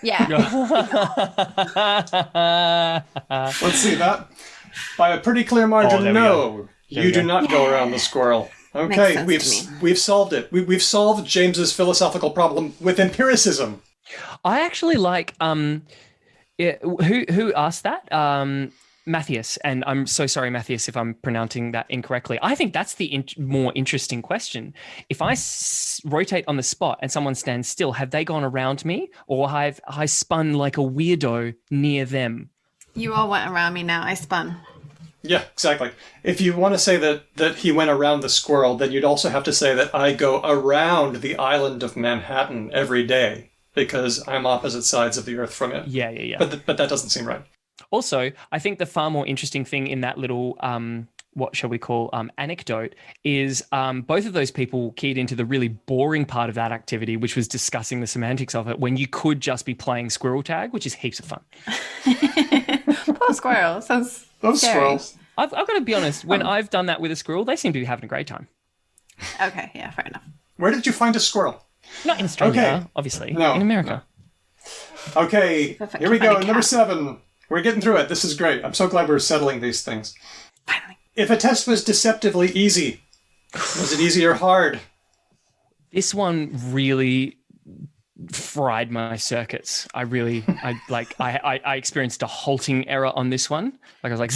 Yeah. Let's see that. By a pretty clear margin, no. You do not go around the squirrel. Okay, we've solved it. We've solved James's philosophical problem with empiricism. I actually like who asked that? Matthias, and I'm so sorry, Matthias, if I'm pronouncing that incorrectly. I think that's the more interesting question. If I rotate on the spot and someone stands still, have they gone around me, or have I spun like a weirdo near them? You all went around me now. I spun. Yeah, exactly. If you want to say that he went around the squirrel, then you'd also have to say that I go around the island of Manhattan every day because I'm opposite sides of the earth from it. Yeah. But that doesn't seem right. Also, I think the far more interesting thing in that little, what shall we call, anecdote is both of those people keyed into the really boring part of that activity, which was discussing the semantics of it, when you could just be playing squirrel tag, which is heaps of fun. Poor squirrel. Sounds Those scary. squirrels. I've got to be honest, when I've done that with a squirrel, they seem to be having a great time. Okay, yeah, fair enough. Where did you find a squirrel? Not in Australia, Okay. obviously. No, in America. No. Okay, Perfect. here we go. Find a Number cat. 7. We're getting through it. This is great. I'm so glad we're settling these things. Finally. If a test was deceptively easy, was it easy or hard? This one really fried my circuits. I experienced a halting error on this one. Like I was like,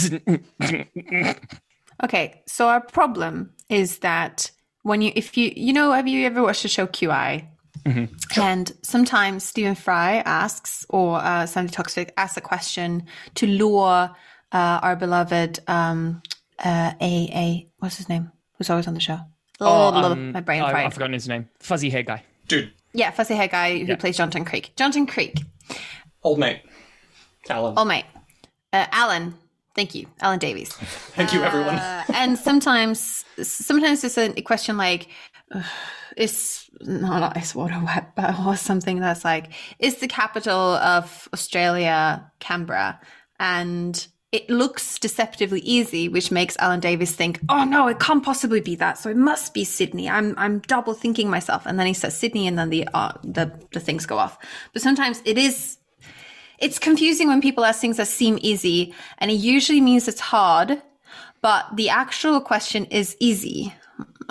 Okay, so our problem is that when have you ever watched the show QI? Mm-hmm. And sometimes Stephen Fry asks, or Sandy Toxic asks a question to lure our beloved what's his name? Who's always on the show? My brain fried. I've forgotten his name. Fuzzy hair guy. Dude. Yeah, fuzzy hair guy who plays Jonathan Creek. Jonathan Creek. Old mate. Alan. Old mate. Alan. Thank you, Alan Davies. Thank you, everyone. And sometimes it's a question like, not ice water wet, but or something that's like, is the capital of Australia Canberra? And it looks deceptively easy, which makes Alan Davies think, oh no, it can't possibly be that, so it must be Sydney. I'm double thinking myself, and then he says Sydney, and then the things go off. But sometimes it's confusing when people ask things that seem easy, and it usually means it's hard, but the actual question is easy.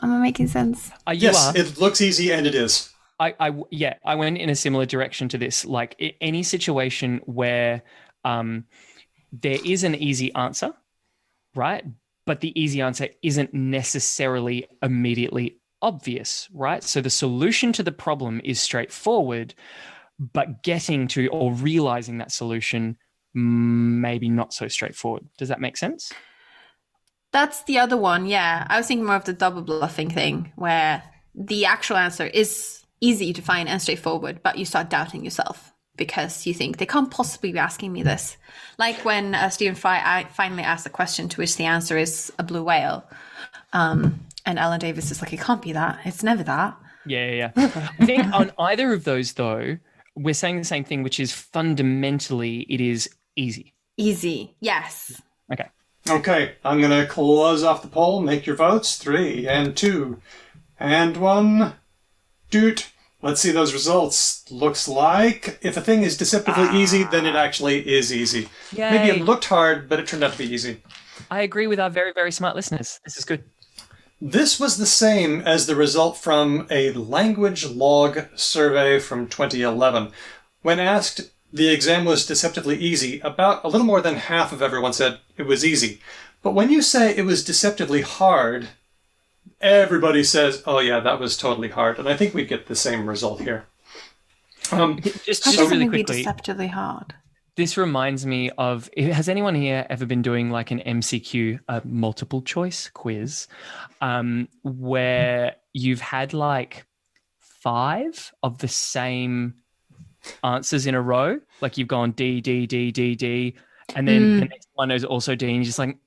Am I making sense? Yes, it looks easy, and it is. I went in a similar direction to this. Like any situation where there is an easy answer, right? But the easy answer isn't necessarily immediately obvious, right? So the solution to the problem is straightforward, but getting to or realizing that solution maybe not so straightforward. Does that make sense? That's the other one, yeah. I was thinking more of the double bluffing thing, where the actual answer is easy to find and straightforward, but you start doubting yourself because you think they can't possibly be asking me this. Like when Stephen Fry finally asked a question to which the answer is a blue whale. And Alan Davis is like, it can't be that. It's never that. Yeah. I think on either of those, though, we're saying the same thing, which is fundamentally it is easy. Easy, yes. Okay, I'm going to close off the poll. Make your votes. 3 and 2 and 1. Doot. Let's see those results. Looks like if a thing is deceptively easy, then it actually is easy. Yay. Maybe it looked hard, but it turned out to be easy. I agree with our very, very smart listeners. This is good. This was the same as the result from a language log survey from 2011. When asked, the exam was deceptively easy, about a little more than half of everyone said it was easy. But when you say it was deceptively hard, everybody says, oh yeah, that was totally hard. And I think we get the same result here. Just How does really it be quickly, deceptively hard? This reminds me of, has anyone here ever been doing like an MCQ, a multiple choice quiz, where you've had like 5 of the same answers in a row? Like you've gone D, D, D, D, D, and then the next one is also D, and you're just like,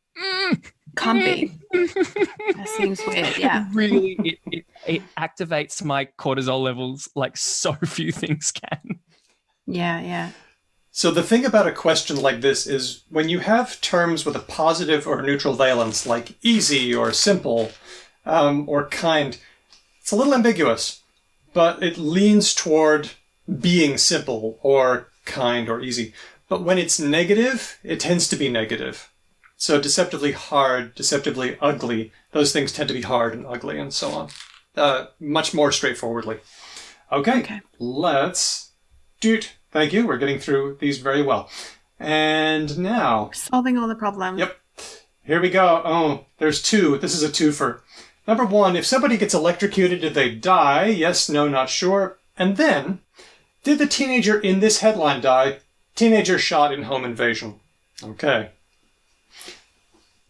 Can't be. That seems weird. Yeah. Really, it activates my cortisol levels like so few things can. Yeah. So the thing about a question like this is when you have terms with a positive or neutral valence, like easy or simple or kind, it's a little ambiguous, but it leans toward being simple or kind or easy. But when it's negative, it tends to be negative. So deceptively hard, deceptively ugly, those things tend to be hard and ugly and so on. Much more straightforwardly. Okay. Let's do it. Thank you. We're getting through these very well. And now... solving all the problems. Yep. Here we go. Oh, there's 2. This is a twofer. Number 1, if somebody gets electrocuted, did they die? Yes, no, not sure. And then, did the teenager in this headline die? Teenager shot in home invasion. Okay.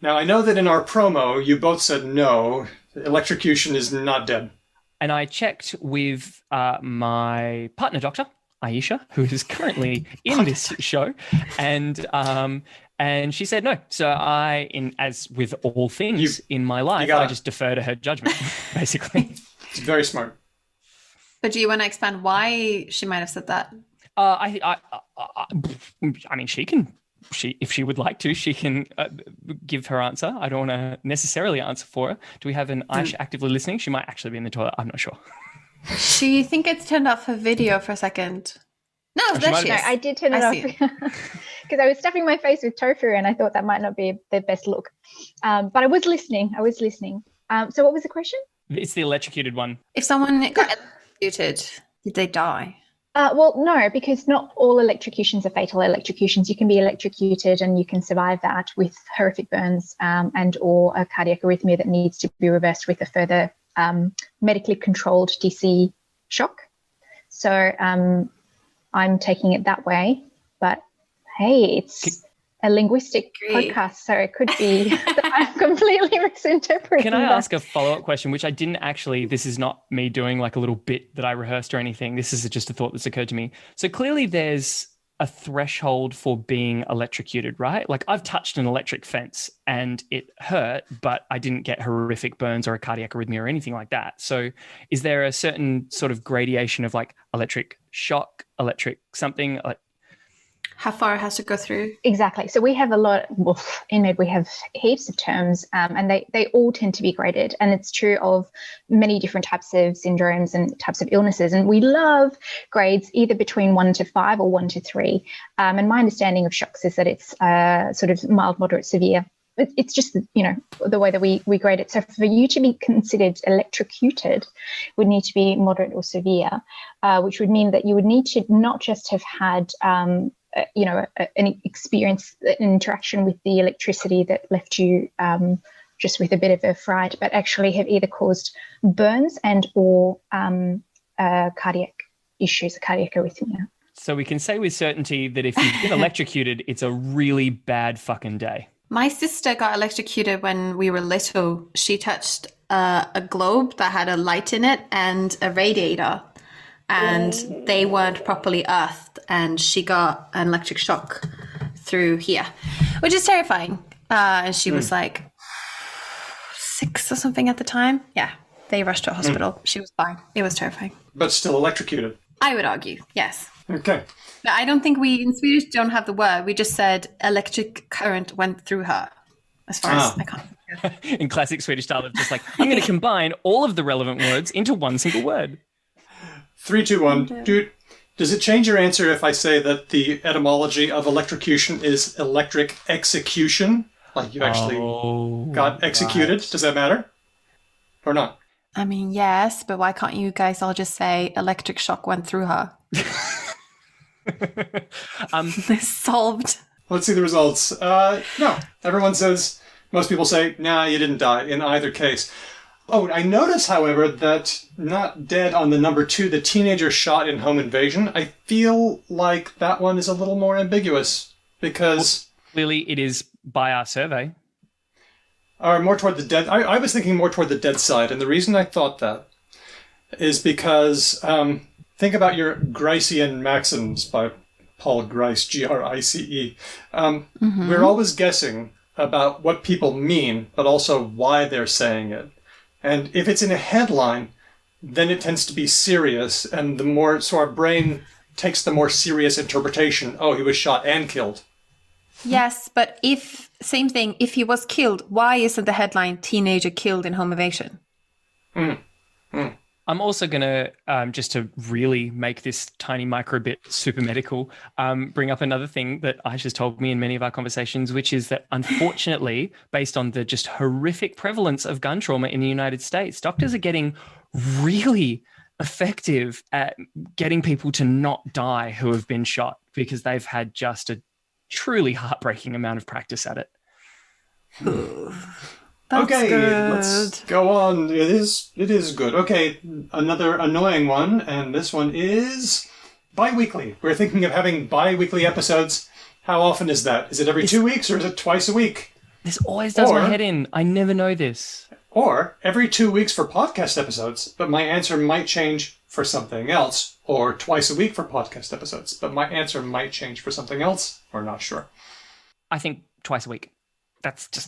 Now, I know that in our promo, you both said no. Electrocution is not dead. And I checked with my partner doctor, Aisha, who is currently in this show, and she said no. So as with all things in my life, I just defer to her judgment, basically. It's very smart. But do you want to expand why she might have said that? I mean, if she would like to, she can give her answer. I don't want to necessarily answer for her. Do we have an Aisha actively listening? She might actually be in the toilet. I'm not sure. Do you think it's turned off her video for a second? No, there she is. No, I did turn it off because I was stuffing my face with tofu and I thought that might not be the best look. But I was listening. So what was the question? It's the electrocuted one. If someone got electrocuted, did they die? Well, no, because not all electrocutions are fatal electrocutions. You can be electrocuted and you can survive that with horrific burns and or a cardiac arrhythmia that needs to be reversed with a further medically controlled DC shock. So I'm taking it that way. But hey, it's a linguistic podcast, so it could be that I'm completely misinterpreting. Can I ask a follow-up question, which I didn't actually, this is not me doing like a little bit that I rehearsed or anything. This is just a thought that's occurred to me. So clearly there's a threshold for being electrocuted, right? Like I've touched an electric fence and it hurt, but I didn't get horrific burns or a cardiac arrhythmia or anything like that. So is there a certain sort of gradation of like electric shock, electric something, like how far it has to go through? Exactly. So we have a lot, in Med we have heaps of terms and they all tend to be graded. And it's true of many different types of syndromes and types of illnesses. And we love grades either between 1 to 5 or 1 to 3. And my understanding of shocks is that it's sort of mild, moderate, severe. It's just, the way that we grade it. So for you to be considered electrocuted would need to be moderate or severe, which would mean that you would need to not just have had an experience, an interaction with the electricity that left you just with a bit of a fright, but actually have either caused burns and or cardiac issues, cardiac arrhythmia. So we can say with certainty that if you've been electrocuted, it's a really bad fucking day. My sister got electrocuted when we were little. She touched a globe that had a light in it and a radiator, and they weren't properly earthed, and she got an electric shock through here, which is terrifying. And she was like 6 or something at the time. Yeah, they rushed to a hospital. She was fine. It was terrifying. But still electrocuted. I would argue, yes. Okay. But I don't think we, in Swedish, don't have the word. We just said electric current went through her, as far as I can't. In classic Swedish style of just like, I'm going to combine all of the relevant words into one single word. 3, 2, 1. Dude, does it change your answer if I say that the etymology of electrocution is electric execution? Like you actually got executed? Right. Does that matter? Or not? I mean, yes, but why can't you guys all just say electric shock went through her? Solved. Let's see the results. No, everyone says, most people say, nah, you didn't die in either case. Oh, I notice, however, that not dead on the number 2, the teenager shot in Home Invasion. I feel like that one is a little more ambiguous because... Clearly, it is by our survey. Or more toward the dead... I was thinking more toward the dead side, and the reason I thought that is because think about your Gricean maxims by Paul Grice, Grice. We're always guessing about what people mean, but also why they're saying it. And if it's in a headline, then it tends to be serious, and so our brain takes the more serious interpretation. Oh, he was shot and killed. Yes, but same thing, if he was killed, why isn't the headline teenager killed in home invasion? I'm also going to, just to really make this tiny micro bit super medical, bring up another thing that Aisha's told me in many of our conversations, which is that unfortunately, based on the just horrific prevalence of gun trauma in the United States, doctors are getting really effective at getting people to not die who have been shot because they've had just a truly heartbreaking amount of practice at it. Okay, good. let's go on. It is good. Okay, another annoying one, and this one is bi-weekly. We're thinking of having bi-weekly episodes. How often is that? Is it every 2 weeks or is it twice a week? This always does my head in. I never know this. Or every 2 weeks for podcast episodes, but my answer might change for something else. Or twice a week for podcast episodes, but my answer might change for something else. We're not sure. I think twice a week. That's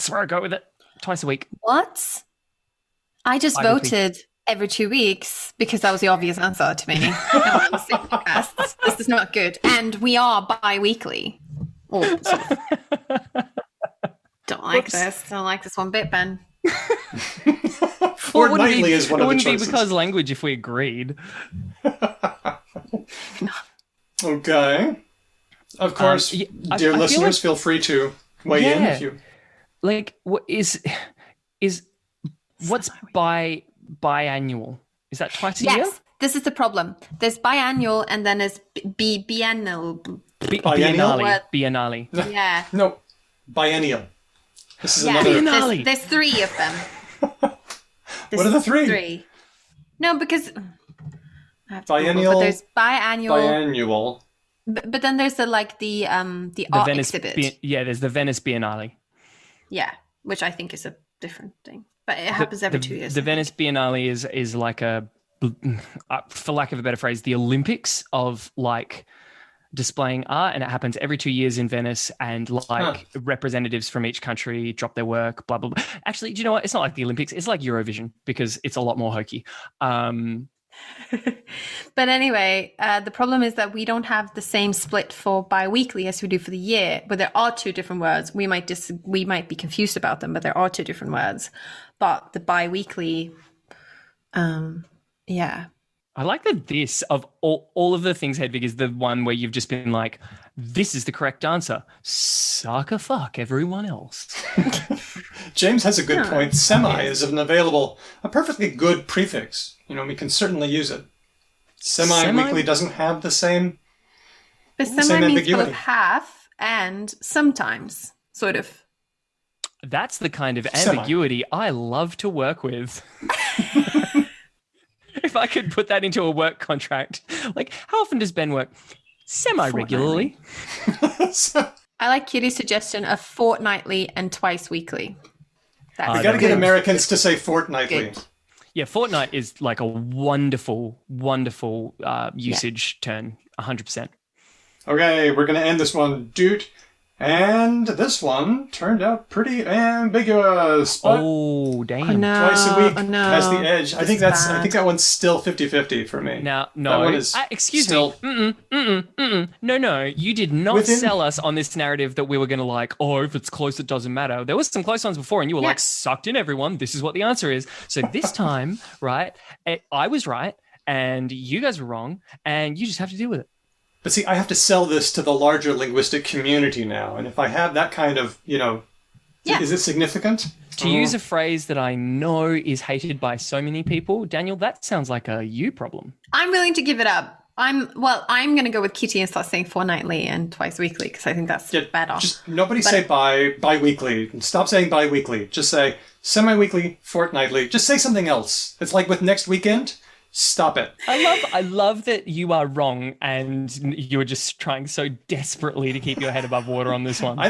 where I go with it. Twice a week. What? I just voted every 2 weeks because that was the obvious answer to me. This is not good. And we are bi-weekly. Don't like this. Don't like this one bit, Ben. Fortnightly is one of the choices. It wouldn't be because language if we agreed. Okay. Of course, dear listeners, feel free to weigh in if you... Like, what is what's biannual? Is that twice a year? Yes, this is the problem. There's biannual and then there's biennial. Biennale. Yeah. No, biennial. This is another... Biennale. There's 3 of them. What are the 3? No, because... Biennial. But there's biannual. But then there's the art Venice exhibit. There's the Venice Biennale. Yeah, which I think is a different thing. But it happens every 2 years. The Venice Biennale is like for lack of a better phrase, the Olympics of like displaying art, and it happens every 2 years in Venice, and representatives from each country drop their work, blah, blah, blah. Actually, do you know what? It's not like the Olympics. It's like Eurovision because it's a lot more hokey. But anyway, the problem is that we don't have the same split for bi-weekly as we do for the year, but there are 2 different words. We might be confused about them, but there are 2 different words. But the bi-weekly, I like that this, of all of the things, Hedvig, is the one where you've just been like, this is the correct answer. Sucker fuck everyone else. James has a good point. Semi is a perfectly good prefix. We can certainly use it. Semi-weekly doesn't have the same But semi means both half and sometimes, sort of. That's the kind of ambiguity I love to work with. If I could put that into a work contract. Like, how often does Ben work? Semi-regularly. I like Kitty's suggestion of fortnightly and twice weekly. We got to get Americans to say fortnightly. Good. Yeah, fortnight is like a wonderful, wonderful usage turn, 100%. Okay, we're going to end this one, dude. And this one turned out pretty ambiguous. Oh, damn. Oh, no. Twice a week has the edge. I think that one's still 50-50 for me. Now, no. That one is excuse me. No. You did not sell us on this narrative that we were going to if it's close, it doesn't matter. There was some close ones before, and you were sucked in, everyone. This is what the answer is. So this time, right, I was right, and you guys were wrong, and you just have to deal with it. But see, I have to sell this to the larger linguistic community now. And if I have that kind of, is it significant? To use a phrase that I know is hated by so many people, Daniel, that sounds like a you problem. I'm willing to give it up. I'm going to go with Kitty and start saying fortnightly and twice weekly because I think that's better. Just nobody say bi-weekly. Stop saying bi-weekly. Just say semi-weekly, fortnightly. Just say something else. It's like with next weekend. Stop it. I love that you are wrong and you are just trying so desperately to keep your head above water on this one. I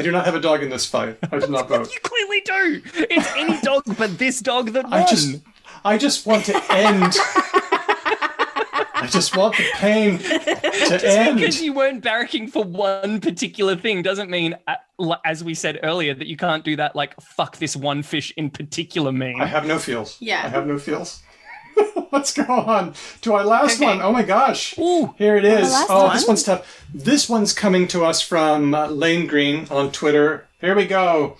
do not have a dog in this fight. I do not vote. You clearly do. It's any dog but this dog that won. I just want to end. I just want the pain to end. Because you weren't barracking for one particular thing doesn't mean, as we said earlier, that you can't do that, like, fuck this one fish in particular meme. I have no feels. Yeah. I have no feels. Let's go on to our last one. Oh my gosh. Ooh. Here it is. This one's tough. This one's coming to us from Lane Green on Twitter. Here we go.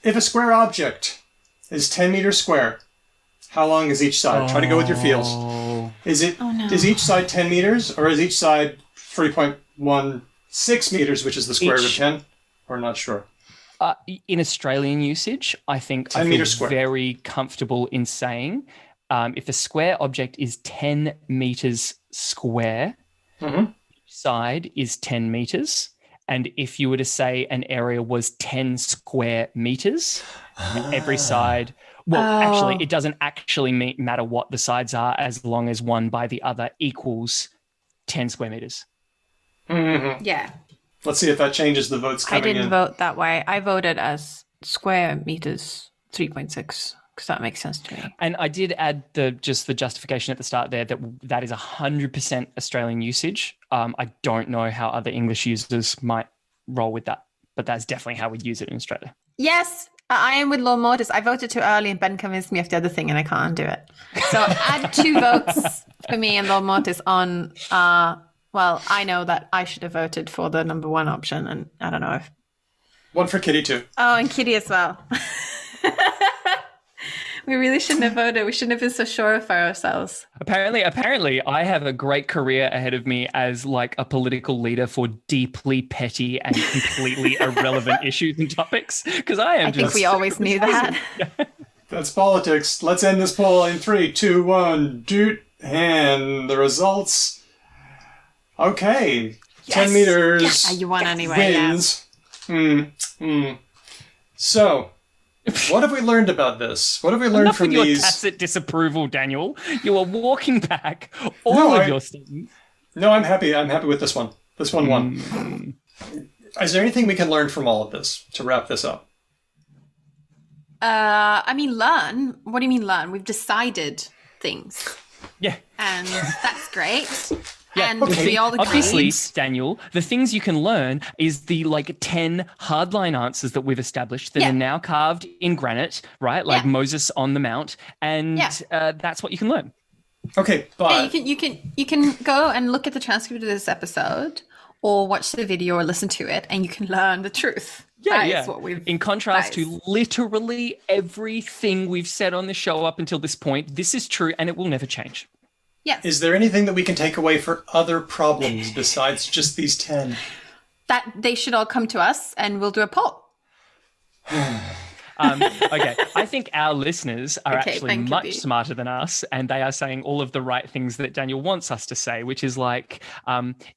If a square object is 10 meters square, how long is each side? Try to go with your feels. Is each side 10 meters or is each side 3.16 meters, which is the square root of 10? We're not sure. In Australian usage, I think I feel very comfortable in saying if a square object is 10 meters square, each side is 10 meters. And if you were to say an area was 10 square meters, every side... Well, actually, it doesn't actually matter what the sides are as long as one by the other equals 10 square meters. Mm-hmm. Yeah. Let's see if that changes the votes coming in. I didn't vote that way. I voted as square meters 3.6 because that makes sense to me. And I did add the justification at the start there that is 100% Australian usage. I don't know how other English users might roll with that, but that's definitely how we use it in Australia. Yes, I am with Law Mortis. I voted too early and Ben convinced me of the other thing and I can't do it. So add 2 votes for me and Law Mortis on... well, I know that I should have voted for the number 1 option, and I don't know if... One for Kitty, too. Oh, and Kitty as well. We really shouldn't have voted. We shouldn't have been so sure of ourselves. Apparently, I have a great career ahead of me as like a political leader for deeply petty and completely irrelevant issues and topics. Because I think we always knew that. That's politics. Let's end this poll in 3, 2, 1. Doot. And the results... Okay. Yes. 10 meters. Yeah, you won anyway. Wins. Yeah. So... what have we learned about this? What have we learned from your these? Tacit disapproval, Daniel. You are walking back all of your students. No, I'm happy. I'm happy with this one. This one won. Is there anything we can learn from all of this to wrap this up? I mean, learn. What do you mean learn? We've decided things. Yeah. And that's great. Yeah, and we all agreed. Obviously, Daniel, the things you can learn is the 10 hardline answers that we've established that are now carved in granite, right? Like Moses on the Mount, and that's what you can learn. Okay, but you can go and look at the transcript of this episode, or watch the video, or listen to it, and you can learn the truth. Yeah, that is what we've in contrast to literally everything we've said on the show up until this point. This is true, and it will never change. Yes. Is there anything that we can take away for other problems besides just these 10? That they should all come to us and we'll do a poll. Okay, I think our listeners are actually much smarter than us, and they are saying all of the right things that Daniel wants us to say, which is like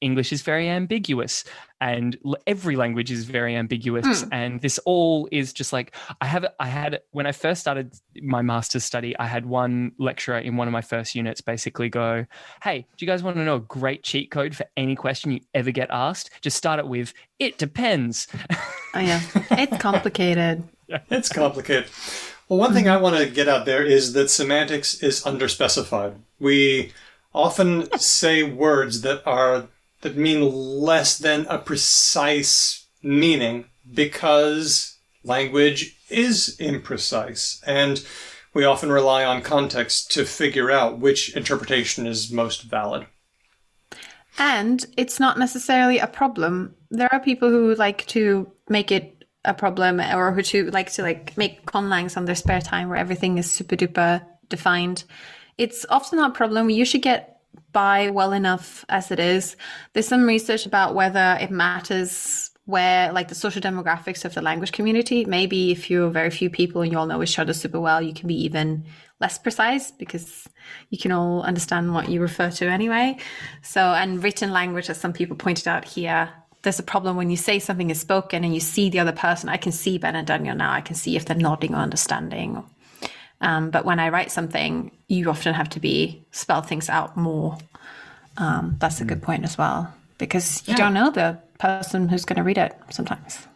English is very ambiguous, and every language is very ambiguous, and this all is just like I had when I first started my master's study, I had one lecturer in one of my first units basically go, "Hey, do you guys want to know a great cheat code for any question you ever get asked? Just start it with it depends." Oh yeah, it's complicated. It's complicated. Well, one thing I want to get out there is that semantics is underspecified. We often say words that mean less than a precise meaning because language is imprecise, and we often rely on context to figure out which interpretation is most valid. And it's not necessarily a problem. There are people who like to make it a problem, or who like to make conlangs on their spare time where everything is super duper defined. It's often not a problem. We usually get by well enough as it is. There's some research about whether it matters where, like, the social demographics of the language community. Maybe if you're very few people and you all know each other super well, you can be even less precise because you can all understand what you refer to anyway. So, and written language, as some people pointed out here, there's a problem when you say something is spoken and you see the other person. I can see Ben and Daniel now. I can see if they're nodding or understanding. But when I write something, you often have to spell things out more. That's a good point as well, because you don't know the person who's going to read it sometimes.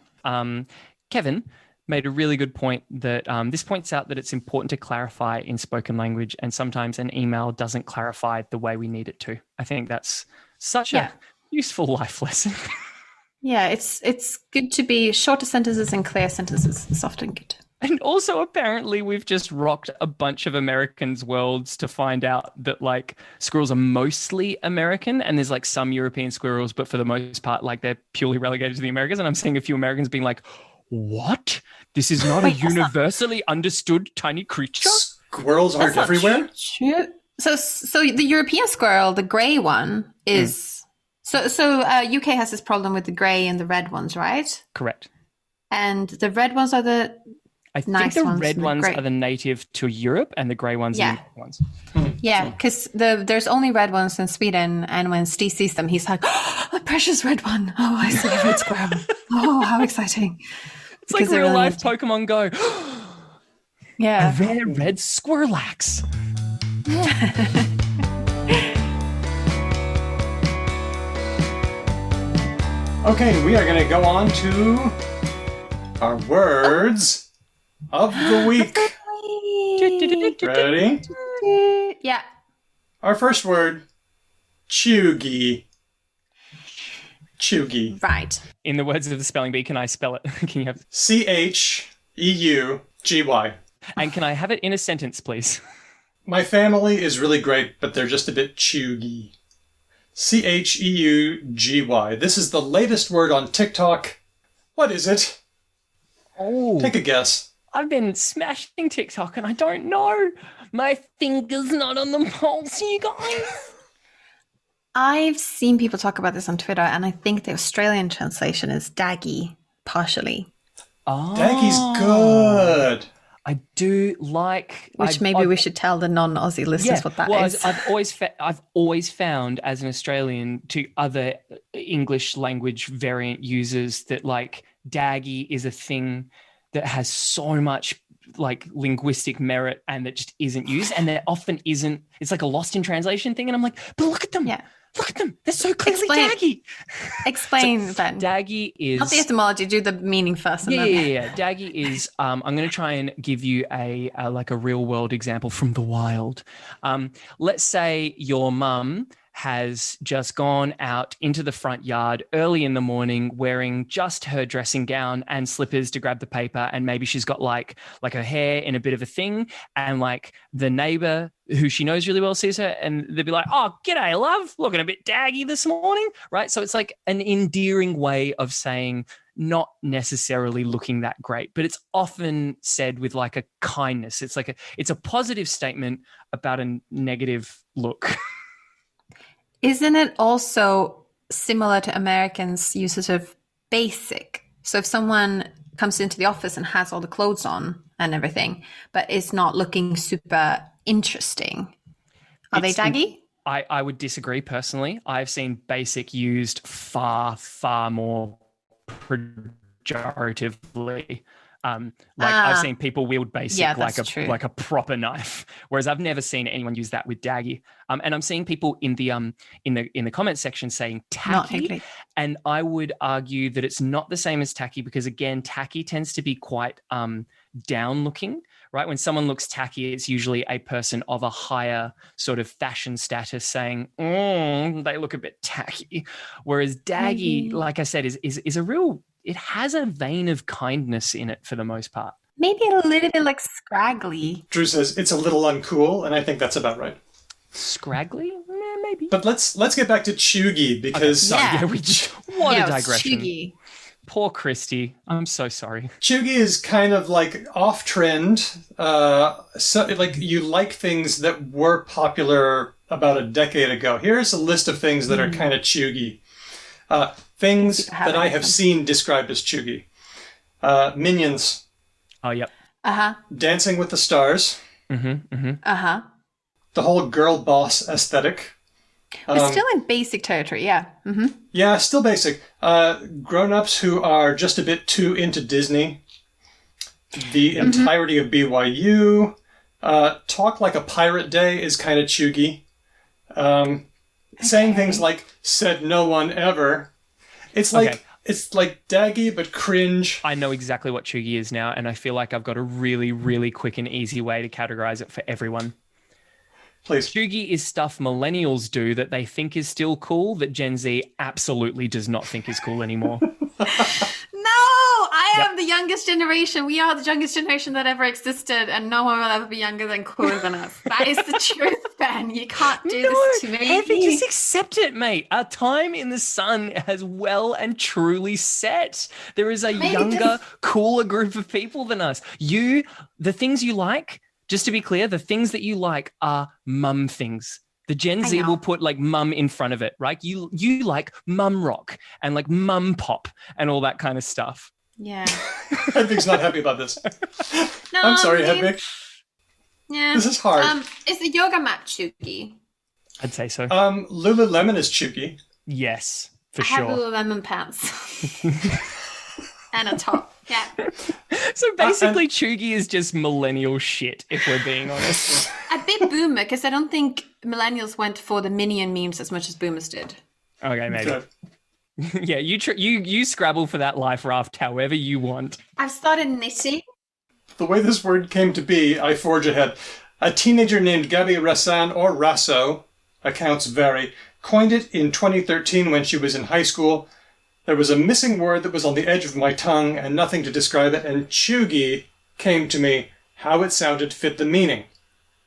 Kevin made a really good point that this points out that it's important to clarify in spoken language, and sometimes an email doesn't clarify the way we need it to. I think that's such a useful life lesson. Yeah, it's good to be shorter sentences and clear sentences. It's often good. And also, apparently, we've just rocked a bunch of Americans' worlds to find out that, like, squirrels are mostly American, and there's, like, some European squirrels, but for the most part, like, they're purely relegated to the Americas. And I'm seeing a few Americans being like, what? This is not a universally understood tiny creature? Squirrels aren't everywhere? True. So the European squirrel, the grey one, is... So UK has this problem with the grey and the red ones, right? Correct. And the red ones are the... I think the red ones are the native to Europe and the grey ones are the native ones. Yeah, because there's only red ones in Sweden, and when Steve sees them, he's like, oh, a precious red one. Oh, I see a red squirrel. Oh, how exciting. It's like real life Pokemon Go. Yeah. A rare red Squirrelax. Okay, we are going to go on to our words of the week. Ready? Yeah. Our first word, cheugy. Cheugy. Right. In the words of the spelling bee, can I spell it? Can you have CHEUGY. And can I have it in a sentence, please? My family is really great, but they're just a bit cheugy. CHEUGY. This is the latest word on TikTok. What is it? Oh. Take a guess. I've been smashing TikTok and I don't know. My finger's not on the pulse, you guys. I've seen people talk about this on Twitter, and I think the Australian translation is daggy, partially. Oh. Daggy's good. I do like... Which maybe we should tell the non-Aussie listeners what that is. I've always found as an Australian to other English language variant users that, like, daggy is a thing that has so much, like, linguistic merit and that just isn't used. And there often isn't... It's like a lost in translation thing. And I'm like, but look at them. Yeah. Look at them. They're so clearly daggy. Explain, Ben. Daggy is... Not the etymology, do the meaning first. Yeah. Daggy is... I'm going to try and give you a real world example from the wild. Let's say your mum has just gone out into the front yard early in the morning wearing just her dressing gown and slippers to grab the paper, and maybe she's got like her hair in a bit of a thing, and like the neighbor who she knows really well sees her and they'll be like, oh, g'day, love, looking a bit daggy this morning, right? So it's like an endearing way of saying not necessarily looking that great, but it's often said with like a kindness. It's a positive statement about a negative look. Isn't it also similar to Americans' usage of basic? So if someone comes into the office and has all the clothes on and everything, but is not looking super interesting, are they daggy? I would disagree personally. I've seen basic used far, far more pejoratively. I've seen people wield basic like a proper knife, whereas I've never seen anyone use that with daggy. And I'm seeing people in the comment section saying tacky, and I would argue that it's not the same as tacky because again, tacky tends to be quite down looking, right? When someone looks tacky, it's usually a person of a higher sort of fashion status saying, they look a bit tacky. Whereas daggy, like I said, is a real... It has a vein of kindness in it for the most part. Maybe a little bit like scraggly. Drew says it's a little uncool, and I think that's about right. Scraggly? Maybe. But let's get back to cheugy because... Okay, what a digression. Cheugy. Poor Christy. I'm so sorry. Cheugy is kind of like off-trend. So like you like things that were popular about a decade ago. Here's a list of things that are kind of cheugy. Things that I have seen described as cheugy. Minions. Oh, yep. Uh-huh. Dancing with the Stars. Uh-huh. The whole girl boss aesthetic. We're still in basic territory, yeah. Mm-hmm. Yeah, still basic. Grown-ups who are just a bit too into Disney. The entirety of BYU. Talk like a pirate day is kind of chuggy. Saying things like, said no one ever. It's like it's like daggy but cringe. I know exactly what chuggy is now, and I feel like I've got a really, really quick and easy way to categorize it for everyone. Please. Chuggy is stuff millennials do that they think is still cool that Gen Z absolutely does not think is cool anymore. No, I am the youngest generation. We are the youngest generation that ever existed, and no one will ever be younger than cooler than us. That is the truth, Ben. You can't do this to me. Heavy, just accept it, mate. Our time in the sun has well and truly set. There is a younger, cooler group of people than us. The things you like, just to be clear, the things that you like are mum things. The Gen Z will put like mum in front of it, right? You like mum rock and like mum pop and all that kind of stuff. Yeah. Hedvig's not happy about this. No, I'm sorry, Hedvig. Yeah. This is hard. Is the yoga mat chuggy? I'd say so. Lululemon is chuggy. Yes, for I sure. have Lululemon pants. And a top. Yeah. So basically, chuggy is just millennial shit, if we're being honest. A bit boomer, because I don't think millennials went for the Minion memes as much as boomers did. Okay, maybe. Yeah, you scrabble for that life raft however you want. I've started knitting. The way this word came to be, I forge ahead. A teenager named Gabi Rassan, or Rasso, accounts vary, coined it in 2013 when she was in high school. There was a missing word that was on the edge of my tongue and nothing to describe it, and chuggy came to me. How it sounded fit the meaning.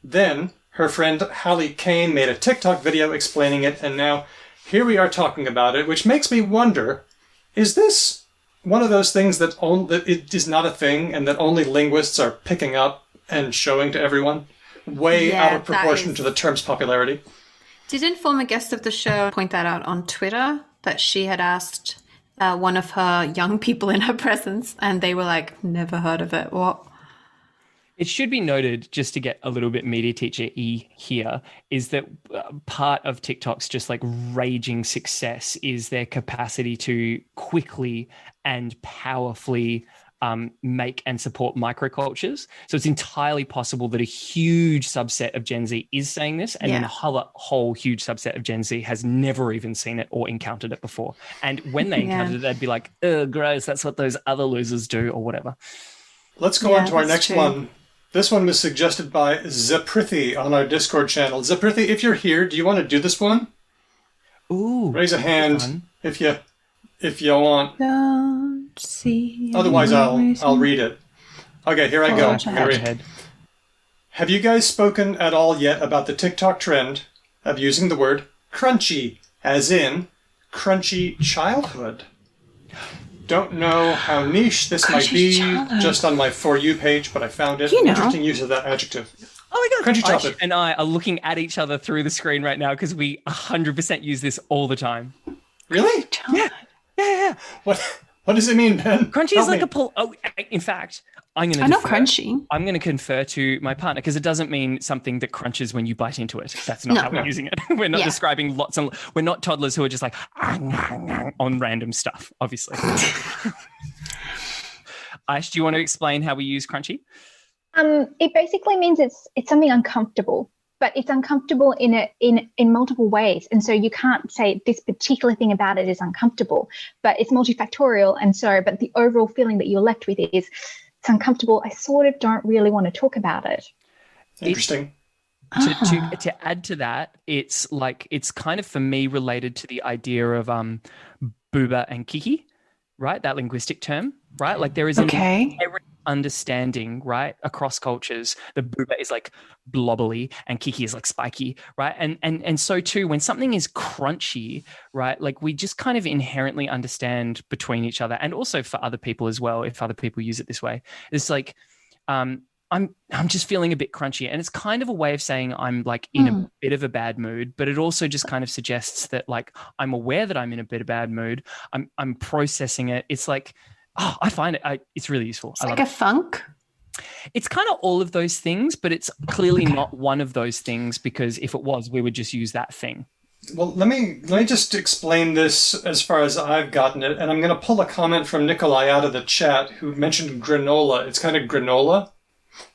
Then, her friend Hallie Kane made a TikTok video explaining it, and now here we are talking about it, which makes me wonder, is this one of those things that it is not a thing and that only linguists are picking up and showing to everyone? Way out of proportion to the term's popularity. Didn't former guest of the show point that out on Twitter, that she had asked one of her young people in her presence, and they were like, never heard of it. What? It should be noted, just to get a little bit media teacher-y here, is that part of TikTok's just like raging success is their capacity to quickly and powerfully make and support microcultures. So it's entirely possible that a huge subset of Gen Z is saying this, and then a whole huge subset of Gen Z has never even seen it or encountered it before. And when they encountered it, they'd be like, "Ugh, gross, that's what those other losers do," or whatever. Let's go on to our next one. This one was suggested by Zaprithi on our Discord channel. Zaprithi, if you're here, do you want to do this one? Ooh. Raise a hand if you want. Don't see. Otherwise, I'll read it. Okay, here I go. Have you guys spoken at all yet about the TikTok trend of using the word crunchy, as in crunchy childhood? Don't know how niche this might be, just on my For You page, but I found it an interesting use of that adjective. Oh my God. Crunchy childhood. And I are looking at each other through the screen right now because we 100% use this all the time. Really? Yeah. What does it mean, Ben? Crunchy is like a pull. Oh, in fact, I'm going to. I know crunchy. I'm going to confer to my partner because it doesn't mean something that crunches when you bite into it. That's not how we're using it. We're not describing lots and we're not toddlers who are just like on random stuff. Obviously. Aish, do you want to explain how we use crunchy? It basically means it's something uncomfortable. But it's uncomfortable in multiple ways. And so you can't say this particular thing about it is uncomfortable, but it's multifactorial. And so, but the overall feeling that you're left with is it's uncomfortable. I sort of don't really want to talk about it. Interesting. To add to that, it's kind of for me related to the idea of booba and kiki, right? That linguistic term, right? Like there is an inherent understanding, right, across cultures. The booba is like blobbly and kiki is like spiky, right? And so too, when something is crunchy, right, like we just kind of inherently understand between each other and also for other people as well, if other people use it this way. It's like I'm just feeling a bit crunchy, and it's kind of a way of saying I'm like in a bit of a bad mood, but it also just kind of suggests that like I'm aware that I'm in a bit of a bad mood. I'm processing it. It's like, I find it's really useful. It's like a funk. It's kind of all of those things, but it's clearly not one of those things, because if it was, we would just use that thing. Well, let me just explain this as far as I've gotten it, and I'm going to pull a comment from Nikolai out of the chat who mentioned granola. It's kind of granola.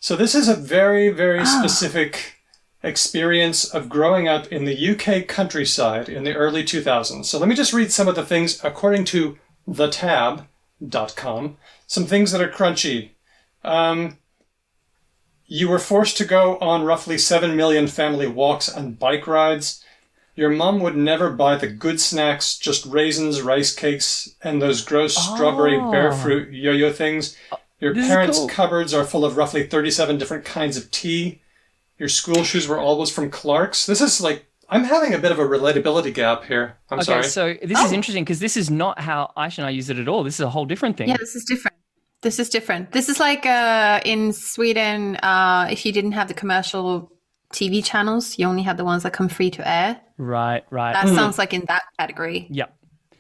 So this is a very, very specific experience of growing up in the UK countryside in the early 2000s. So let me just read some of the things according to thetab.com. Some things that are crunchy. You were forced to go on roughly 7 million family walks and bike rides. Your mum would never buy the good snacks, just raisins, rice cakes, and those gross strawberry bear fruit yo-yo things. Your parents' cupboards are full of roughly 37 different kinds of tea. Your school shoes were always from Clark's. This is like, I'm having a bit of a relatability gap here. I'm sorry. Okay, so this is interesting because this is not how Aisha and I use it at all. This is a whole different thing. Yeah, this is different. This is different. This is like in Sweden, if you didn't have the commercial TV channels, you only had the ones that come free to air. Right. That sounds like in that category. Yeah.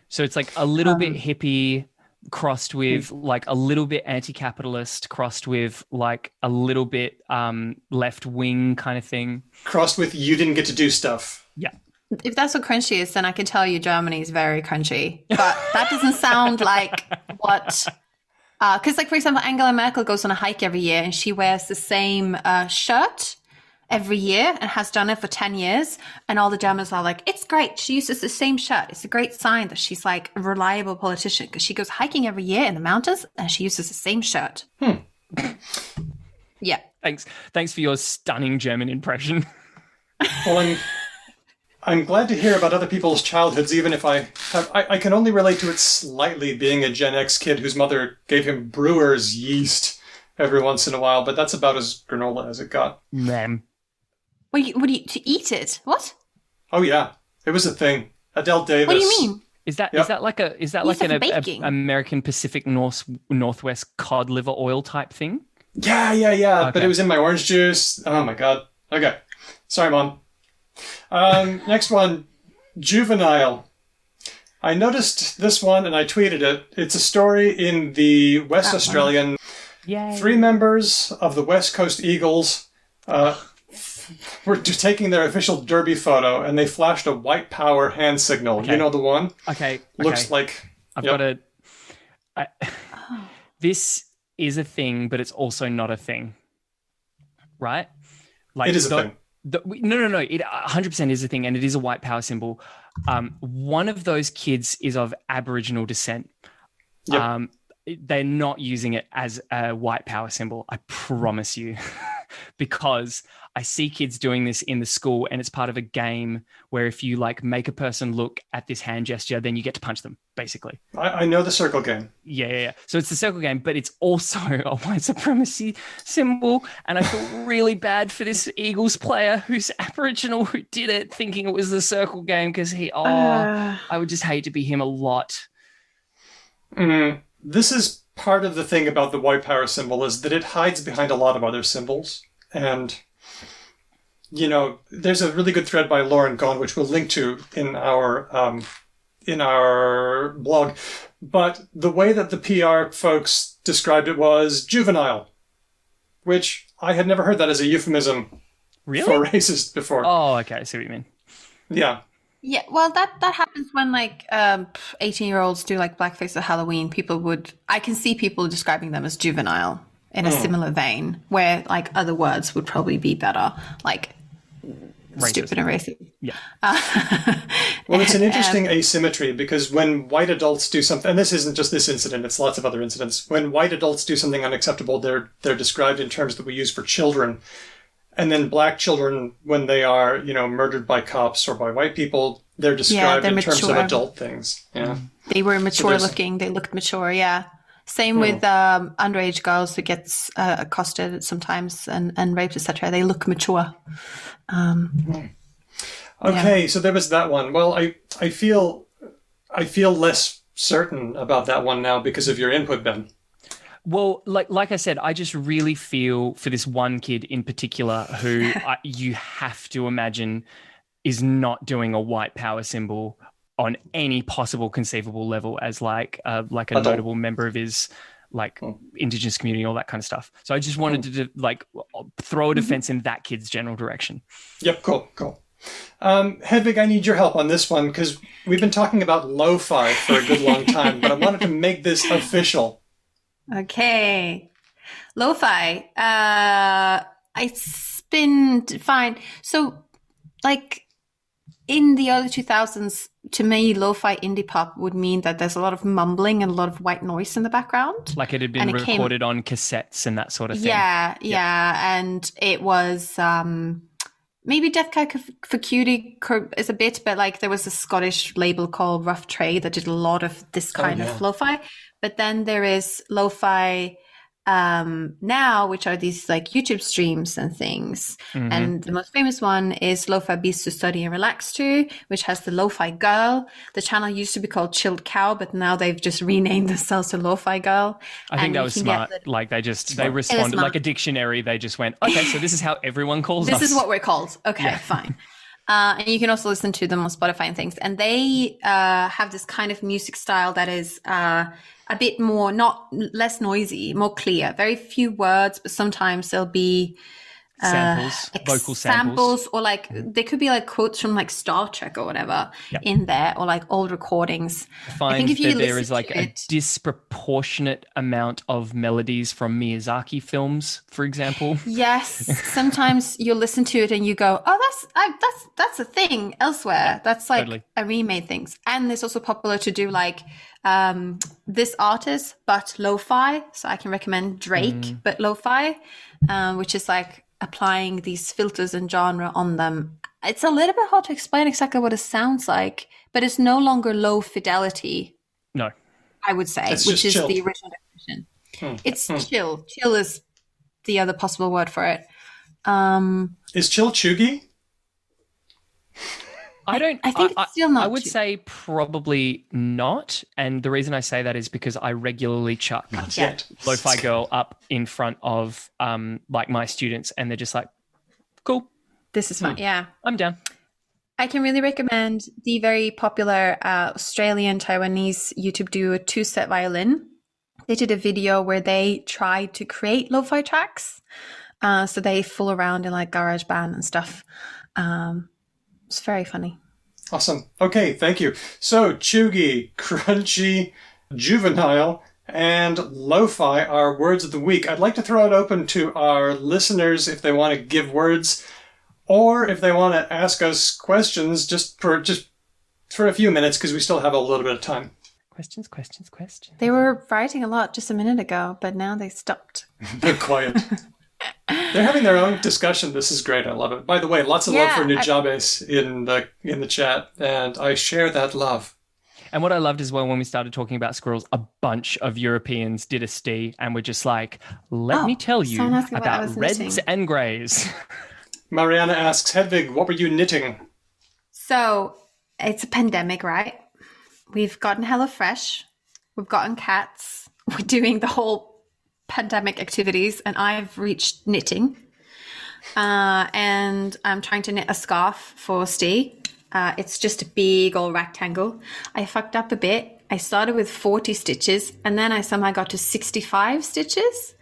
So it's like a little bit hippie crossed with like a little bit anti-capitalist crossed with like a little bit left-wing kind of thing. Crossed with you didn't get to do stuff. Yeah. If that's what crunchy is, then I can tell you Germany is very crunchy. But that doesn't sound like what... Because, like, for example, Angela Merkel goes on a hike every year and she wears the same shirt every year and has done it for 10 years. And all the Germans are like, it's great. She uses the same shirt. It's a great sign that she's, like, a reliable politician because she goes hiking every year in the mountains and she uses the same shirt. Yeah. Thanks for your stunning German impression. Well, I'm glad to hear about other people's childhoods, even if I can only relate to it slightly, being a Gen X kid whose mother gave him brewer's yeast every once in a while, but that's about as granola as it got. Ma'am. What do you to eat it? What? Oh yeah, it was a thing. Adele Davis. What do you mean? Is that like an American Pacific Northwest cod liver oil type thing? Yeah. Okay. But it was in my orange juice. Oh my god. Okay. Sorry, Mom. Next one, juvenile. I noticed this one and I tweeted it. It's a story in the West Australian. Yay. 3 members of the West Coast Eagles were taking their official derby photo and they flashed a white power hand signal. Okay. You know the one? Okay. Looks like... I've got a... This is a thing, but it's also not a thing. Right? Like it is a thing. No. It 100% is a thing, and it is a white power symbol. One of those kids is of Aboriginal descent. Yep. They're not using it as a white power symbol, I promise you, because I see kids doing this in the school, and it's part of a game where if you like make a person look at this hand gesture, then you get to punch them, basically. I know the circle game. Yeah. So it's the circle game, but it's also a white supremacy symbol. And I feel really bad for this Eagles player who's Aboriginal who did it thinking it was the circle game because I would just hate to be him a lot. This is part of the thing about the white power symbol is that it hides behind a lot of other symbols. And, you know, there's a really good thread by Lauren Gone, which we'll link to in our blog. But the way that the PR folks described it was juvenile, which I had never heard that as a euphemism for racist before. Oh, okay. I see what you mean. Yeah. Yeah, well, that happens when like 18-year-olds do like blackface at Halloween. I can see people describing them as juvenile in a similar vein, where like other words would probably be better, like racist. Stupid and racist. Yeah. Well, it's an interesting asymmetry because when white adults do something, and this isn't just this incident, it's lots of other incidents. When white adults do something unacceptable, they're described in terms that we use for children. And then black children, when they are, you know, murdered by cops or by white people, they're described in terms of adult things. Yeah. They were mature looking. They looked mature. Yeah. Same with underage girls who gets accosted sometimes and raped, etc. They look mature. Okay, so there was that one. Well, I feel less certain about that one now because of your input, Ben. Well, like I said, I just really feel for this one kid in particular who you have to imagine is not doing a white power symbol on any possible conceivable level as like a notable member of his like Indigenous community, all that kind of stuff. So I just wanted to like throw a defense in that kid's general direction. Yep, cool. Hedvig, I need your help on this one because we've been talking about lo-fi for a good long time, but I wanted to make this official. Okay. Lo-fi. It's been fine. So, like, in the early 2000s, to me, lo-fi indie pop would mean that there's a lot of mumbling and a lot of white noise in the background. Like it had been recorded on cassettes and that sort of thing. Yeah. And it was maybe Death Cab for Cutie is a bit, but like there was a Scottish label called Rough Trade that did a lot of this kind of lo-fi. But then there is lo-fi now, which are these like YouTube streams and things. And the most famous one is Lo-Fi Beats to Study and Relax to, which has the Lo-Fi Girl. The channel used to be called Chilled Cow, but now they've just renamed themselves to Lo-Fi Girl. I think that was smart. Like they responded like a dictionary. They just went, okay, so this is how everyone calls us. This is what we're called. Okay, fine. And you can also listen to them on Spotify and things. And they have this kind of music style that is a bit more, less noisy, more clear. Very few words, but sometimes there'll be samples, vocal samples, or like they could be like quotes from like Star Trek or whatever in there, or like old recordings. I think if you that there is like a disproportionate amount of melodies from Miyazaki films, for example. Yes, sometimes you listen to it and you go, "Oh, that's a thing elsewhere. That's like totally. a remade things." And it's also popular to do like this artist, but lo-fi. So I can recommend Drake, but lo-fi, which is like applying these filters and genre on them. It's a little bit hard to explain exactly what it sounds like, but it's no longer low fidelity. No, I would say, which is the original definition. It's chill. Chill is the other possible word for it. Is chill chuggy? I think it's still not. I would say probably not. And the reason I say that is because I regularly chuck Lo-Fi Girl up in front of like my students and they're just like, cool. This is fun. Yeah. I'm down. I can really recommend the very popular Australian Taiwanese YouTube duo Two Set Violin. They did a video where they tried to create lo-fi tracks. So they fool around in like GarageBand and stuff. It's very funny. Awesome. Okay, thank you. So, chuggy, crunchy, juvenile, and lo-fi are words of the week. I'd like to throw it open to our listeners if they want to give words or if they want to ask us questions just for a few minutes because we still have a little bit of time. Questions. They were writing a lot just a minute ago, but now they stopped. They're quiet. They're having their own discussion. This is great. I love it. By the way, lots of love for Nujabes in the chat, and I share that love. And what I loved as well when we started talking about squirrels, a bunch of Europeans did a STI and were just like, let me tell you about reds and greys. Mariana asks, Hedvig, what were you knitting? So it's a pandemic, right? We've gotten HelloFresh. We've gotten cats. We're doing the whole pandemic activities, and I've reached knitting. And I'm trying to knit a scarf for Steve. It's just a big old rectangle. I fucked up a bit. I started with 40 stitches, and then I somehow got to 65 stitches,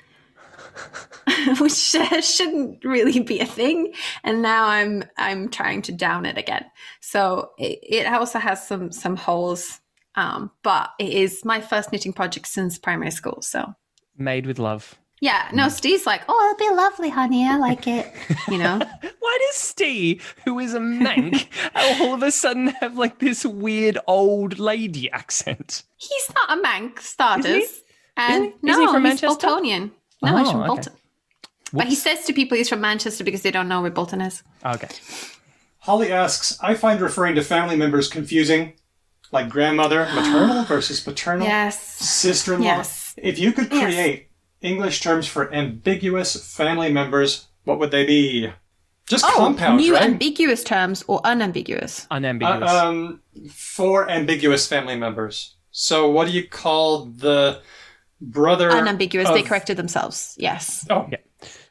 which shouldn't really be a thing. And now I'm trying to down it again. So it also has some holes, but it is my first knitting project since primary school. So made with love. Yeah, no, Steve's like, oh, it'll be lovely, honey. I like it, you know. Why does Steve, who is a mank, all of a sudden have like this weird old lady accent? He's not a mank, starters. And is he from he's Manchester? Boltonian. No, he's from okay. Bolton. But he says to people he's from Manchester because they don't know where Bolton is. Okay. Holly asks, I find referring to family members confusing, like grandmother, maternal versus paternal, sister-in-law. Yes. If you could create English terms for ambiguous family members, what would they be? Just compound, new right? ambiguous terms or unambiguous? Unambiguous. For ambiguous family members. So what do you call the brother? Unambiguous. They corrected themselves. Yes. Oh, yeah.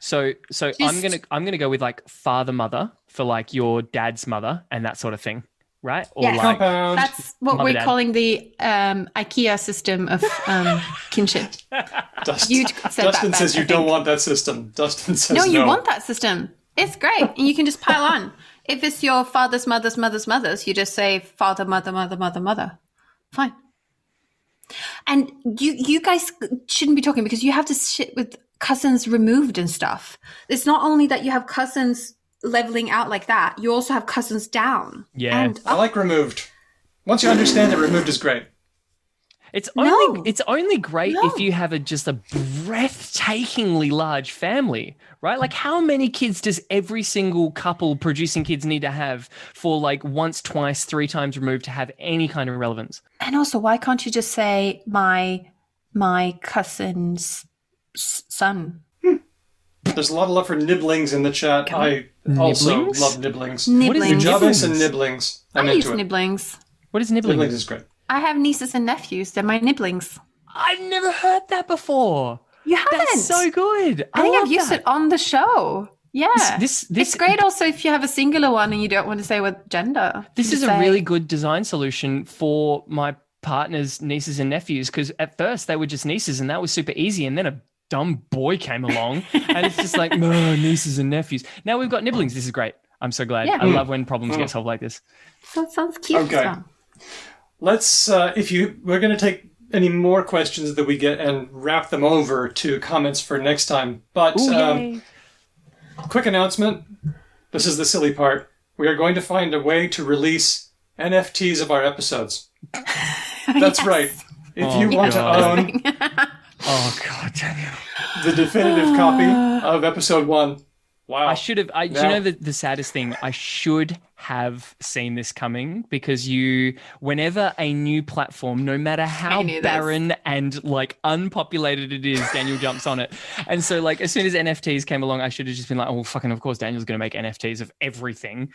So I'm gonna go with like father mother for like your dad's mother and that sort of thing, right? Or Yes. like Compound. That's what Mum we're and Dad. calling the IKEA system of kinship. Dustin, You said Dustin that, says Ben, you I don't think. want that system. Dustin says No, no. you want that system. It's great. And you can just pile on. If it's your father's mother's mother's mother's, you just say father, mother, mother, mother, mother. Fine. And you guys shouldn't be talking because you have this shit with cousins removed and stuff. It's not only that you have cousins leveling out like that, you also have cousins down. Yeah. And I like removed. Once you understand that removed is great. It's No. only great No. if you have just a breathtakingly large family, right? Like how many kids does every single couple producing kids need to have for like once, twice, 3 times removed to have any kind of relevance? And also, why can't you just say my cousin's son? There's a lot of love for nibblings in the chat. I also Nibblings? love nibblings. Nibblings. Good job, Ace, and Nibblings? nibblings. I I'm use into it. nibblings. What is nibbling? Nibblings is great. I have nieces and nephews. They're my nibblings. I've never heard that before. You haven't? That's so good. I think love I've used that. it on the show. Yeah. This it's great also if you have a singular one and you don't want to say what gender. This You is a say- really good design solution for my partner's nieces and nephews because at first they were just nieces and that was super easy, and then a dumb boy came along and it's just like nieces and nephews. Now we've got nibblings. This is great. I'm so glad. Yeah. I love when problems get solved like this. So it sounds cute. Okay. as well. Let's, we're going to take any more questions that we get and wrap them over to comments for next time. But Ooh, yay. quick announcement. This is the silly part. We are going to find a way to release NFTs of our episodes. That's right. If you want to God. own Oh God, Daniel. the definitive copy of episode 1. Wow. I should have. Do you know the saddest thing? I should have seen this coming because whenever a new platform, no matter how knew this. barren and like unpopulated it is, Daniel jumps on it. And so, like, as soon as NFTs came along, I should have just been like, oh, fucking, of course, Daniel's going to make NFTs of everything.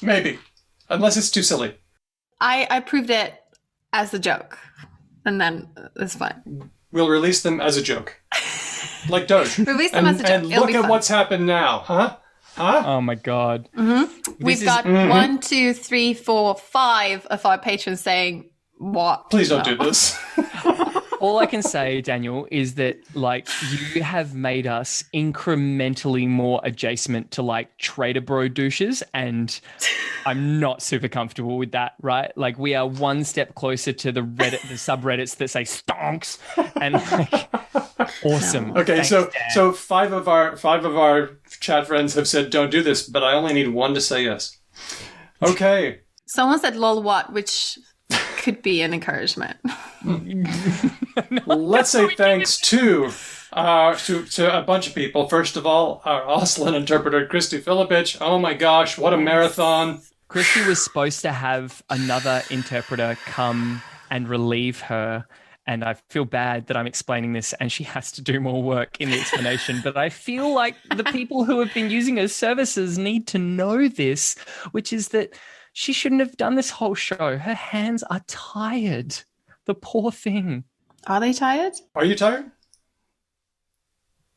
Maybe. Unless it's too silly. I proved it as a joke. And then it's fine. We'll release them as a joke. Like Doge. Release them as a joke. And It'll look be at fun. what's happened now, huh? Huh? Oh my God. We've got 1, 2, 3, 4, 5 of our patrons saying, what? Please don't do this. All I can say, Daniel, is that like you have made us incrementally more adjacent to like Trader Bro douches, and I'm not super comfortable with that, right? Like we are one step closer to the subreddits that say stonks, and like awesome. Okay, Thanks, so Dad. so five of our chat friends have said don't do this, but I only need one to say yes. Okay. Someone said lol what, which could be an encouragement. Let's say thanks to a bunch of people. First of all, our Auslan interpreter, Christy Filipich. Oh my gosh, what a marathon. Christy was supposed to have another interpreter come and relieve her. And I feel bad that I'm explaining this and she has to do more work in the explanation. But I feel like the people who have been using her services need to know this, which is that she shouldn't have done this whole show. Her hands are tired. The poor thing. Are they tired? Are you tired?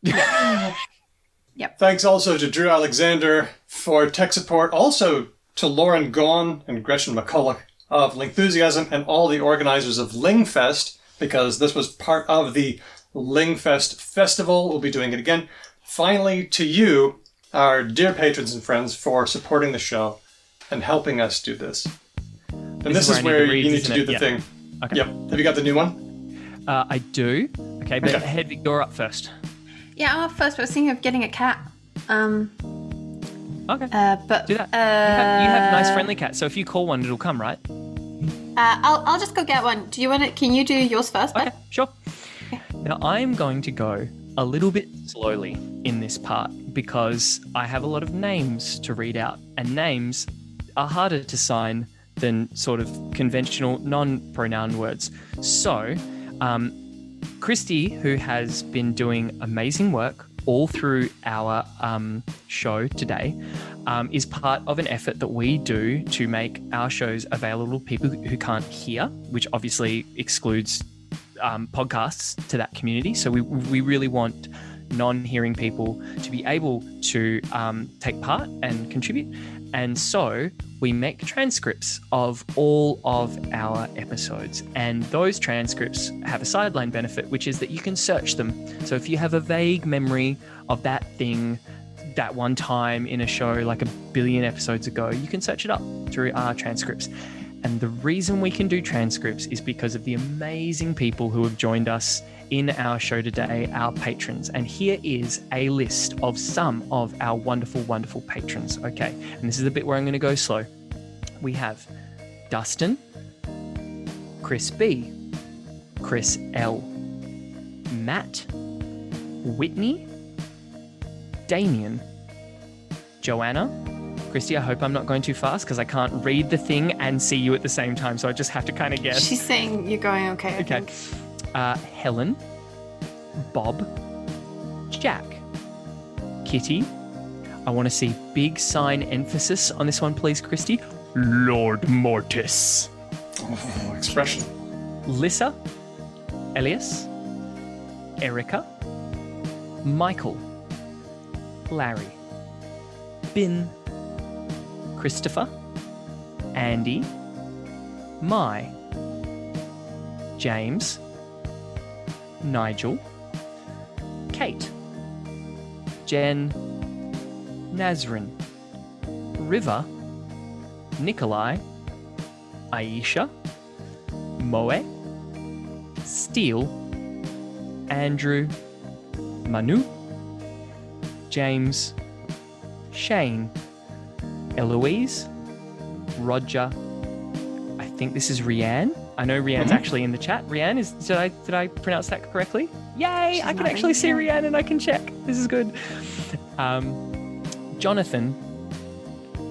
Yep. Thanks also to Drew Alexander for tech support. Also to Lauren Gaughan and Gretchen McCulloch of Lingthusiasm and all the organizers of LingFest, because this was part of the LingFest festival. We'll be doing it again. Finally, to you, our dear patrons and friends, for supporting the show and helping us do this. And this is where you need to do the thing. Okay. Yep. Have you got the new one? I do. Okay, but Okay. Hedvig, you're up first. Yeah, I'm up first, but I was thinking of getting a cat. Okay. But Do that. You have nice friendly cats, so if you call one, it'll come, right? I'll just go get one. Do you want it? Can you do yours first? Okay, bud? sure. Now, I'm going to go a little bit slowly in this part because I have a lot of names to read out, and names are harder to sign than sort of conventional non-pronoun words. So, Christy, who has been doing amazing work all through our show today, is part of an effort that we do to make our shows available to people who can't hear, which obviously excludes podcasts to that community. So we really want non-hearing people to be able to take part and contribute. And so we make transcripts of all of our episodes. And those transcripts have a sideline benefit, which is that you can search them. So if you have a vague memory of that thing that one time in a show like a billion episodes ago, you can search it up through our transcripts. And the reason we can do transcripts is because of the amazing people who have joined us in our show today, our patrons. And here is a list of some of our wonderful, wonderful patrons. Okay, and this is the bit where I'm going to go slow. We have Dustin, Chris B, Chris L, Matt, Whitney, Damien, Joanna. Christy, I hope I'm not going too fast because I can't read the thing and see you at the same time, so I just have to kind of guess. She's saying you're going okay. Okay. Helen, Bob, Jack, Kitty. I want to see big sign emphasis on this one, please, Christy. Lord Mortis. Oh, expression. Lissa, Elias, Erica, Michael, Larry, Bin, Christopher, Andy, Mai, James, Nigel, Kate, Jen, Nazrin, River, Nikolai, Aisha, Moe, Steele, Andrew, Manu, James, Shane, Eloise, Roger. I think this is Rianne. I know Rianne's actually in the chat. Rianne, did I pronounce that correctly? Yay! I can actually see Rianne and I can check. This is good. Jonathan,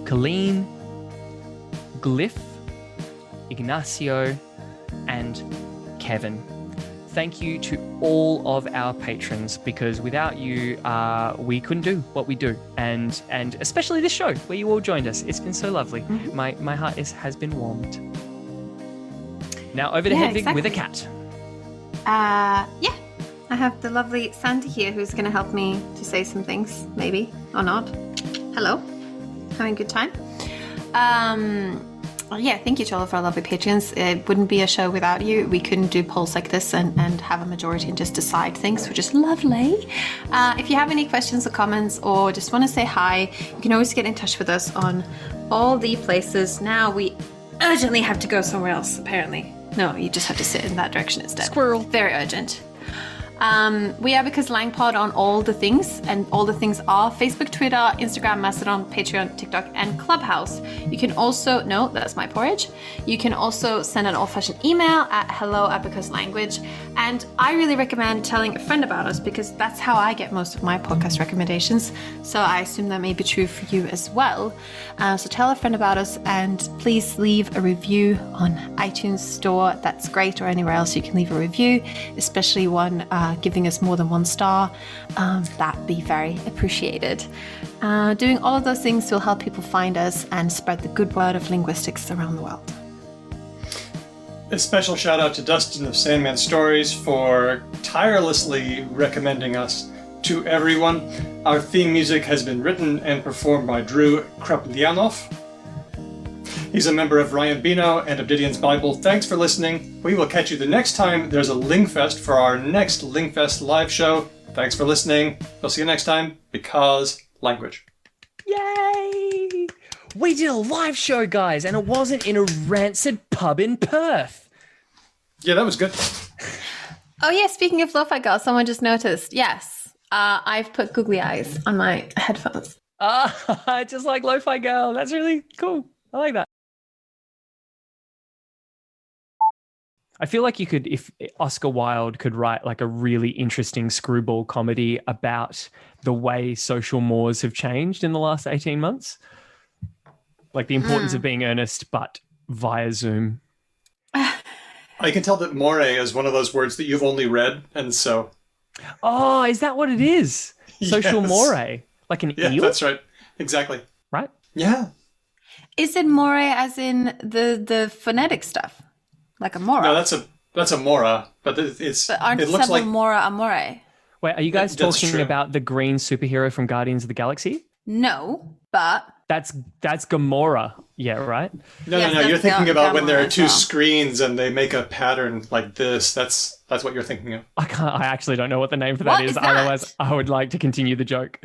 Colleen, Glyph, Ignacio, and Kevin. Thank you to all of our patrons, because without you, we couldn't do what we do, and especially this show where you all joined us. It's been so lovely. My heart has been warmed. Now over to Hedvig with a cat. Yeah, I have the lovely Santa here who's going to help me to say some things, maybe or not. Hello, having a good time. Yeah, thank you to all of our lovely patrons. It wouldn't be a show without you. We couldn't do polls like this and have a majority and just decide things, which is lovely. If you have any questions or comments or just want to say hi, you can always get in touch with us on all the places. Now we urgently have to go somewhere else, apparently. No, you just have to sit in that direction instead. Squirrel. Very urgent. We are Because Lang Pod on all the things, and all the things are Facebook, Twitter, Instagram, Mastodon, Patreon, TikTok, and Clubhouse. You can also, no, that's my porridge. You can also send an old-fashioned email at hello@becauselanguage. And I really recommend telling a friend about us, because that's how I get most of my podcast recommendations. So I assume that may be true for you as well. So tell a friend about us, and please leave a review on iTunes Store. That's great, or anywhere else you can leave a review, especially one giving us more than 1 star. That'd be very appreciated. Doing all of those things will help people find us and spread the good word of linguistics around the world. A special shout out to Dustin of Sandman Stories for tirelessly recommending us to everyone. Our theme music has been written and performed by Drew Kraplyanov. He's a member of Ryan Bino and Obdidian's Bible. Thanks for listening. We will catch you the next time there's a LingFest for our next LingFest live show. Thanks for listening. We'll see you next time. Because language. Yay! We did a live show, guys, and it wasn't in a rancid pub in Perth. Yeah, that was good. Oh yeah, speaking of Lo-Fi Girl, someone just noticed. Yes, I've put googly eyes on my headphones. Just like Lo-Fi Girl. That's really cool. I like that. I feel like you could, if Oscar Wilde could write like a really interesting screwball comedy about the way social mores have changed in the last 18 months. Like the importance of being earnest, but via Zoom. I can tell that more is one of those words that you've only read, and so... Oh, is that what it is? Social more? Like an eel? Yeah, that's right. Exactly. Right? Yeah. Is it more as in the phonetic stuff? Like a mora? No, that's a mora, but it's. But aren't it looks several like mora amore? Wait, are you guys That's talking true. about the green superhero from Guardians of the Galaxy? No, but That's Gamora. Yeah, right? No, Yes, no, no. You're that's thinking about when there Gamora are as two well. screens and they make a pattern like this. That's what you're thinking of. I actually don't know what the name for What that is. is that? Otherwise, I would like to continue the joke.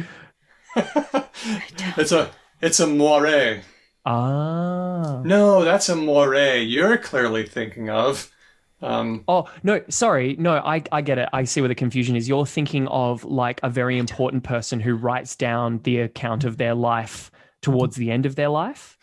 It's a moire. Ah. No, that's a moire. You're clearly thinking of. Oh, no, sorry. No, I get it. I see where the confusion is. You're thinking of like a very important person who writes down the account of their life towards the end of their life.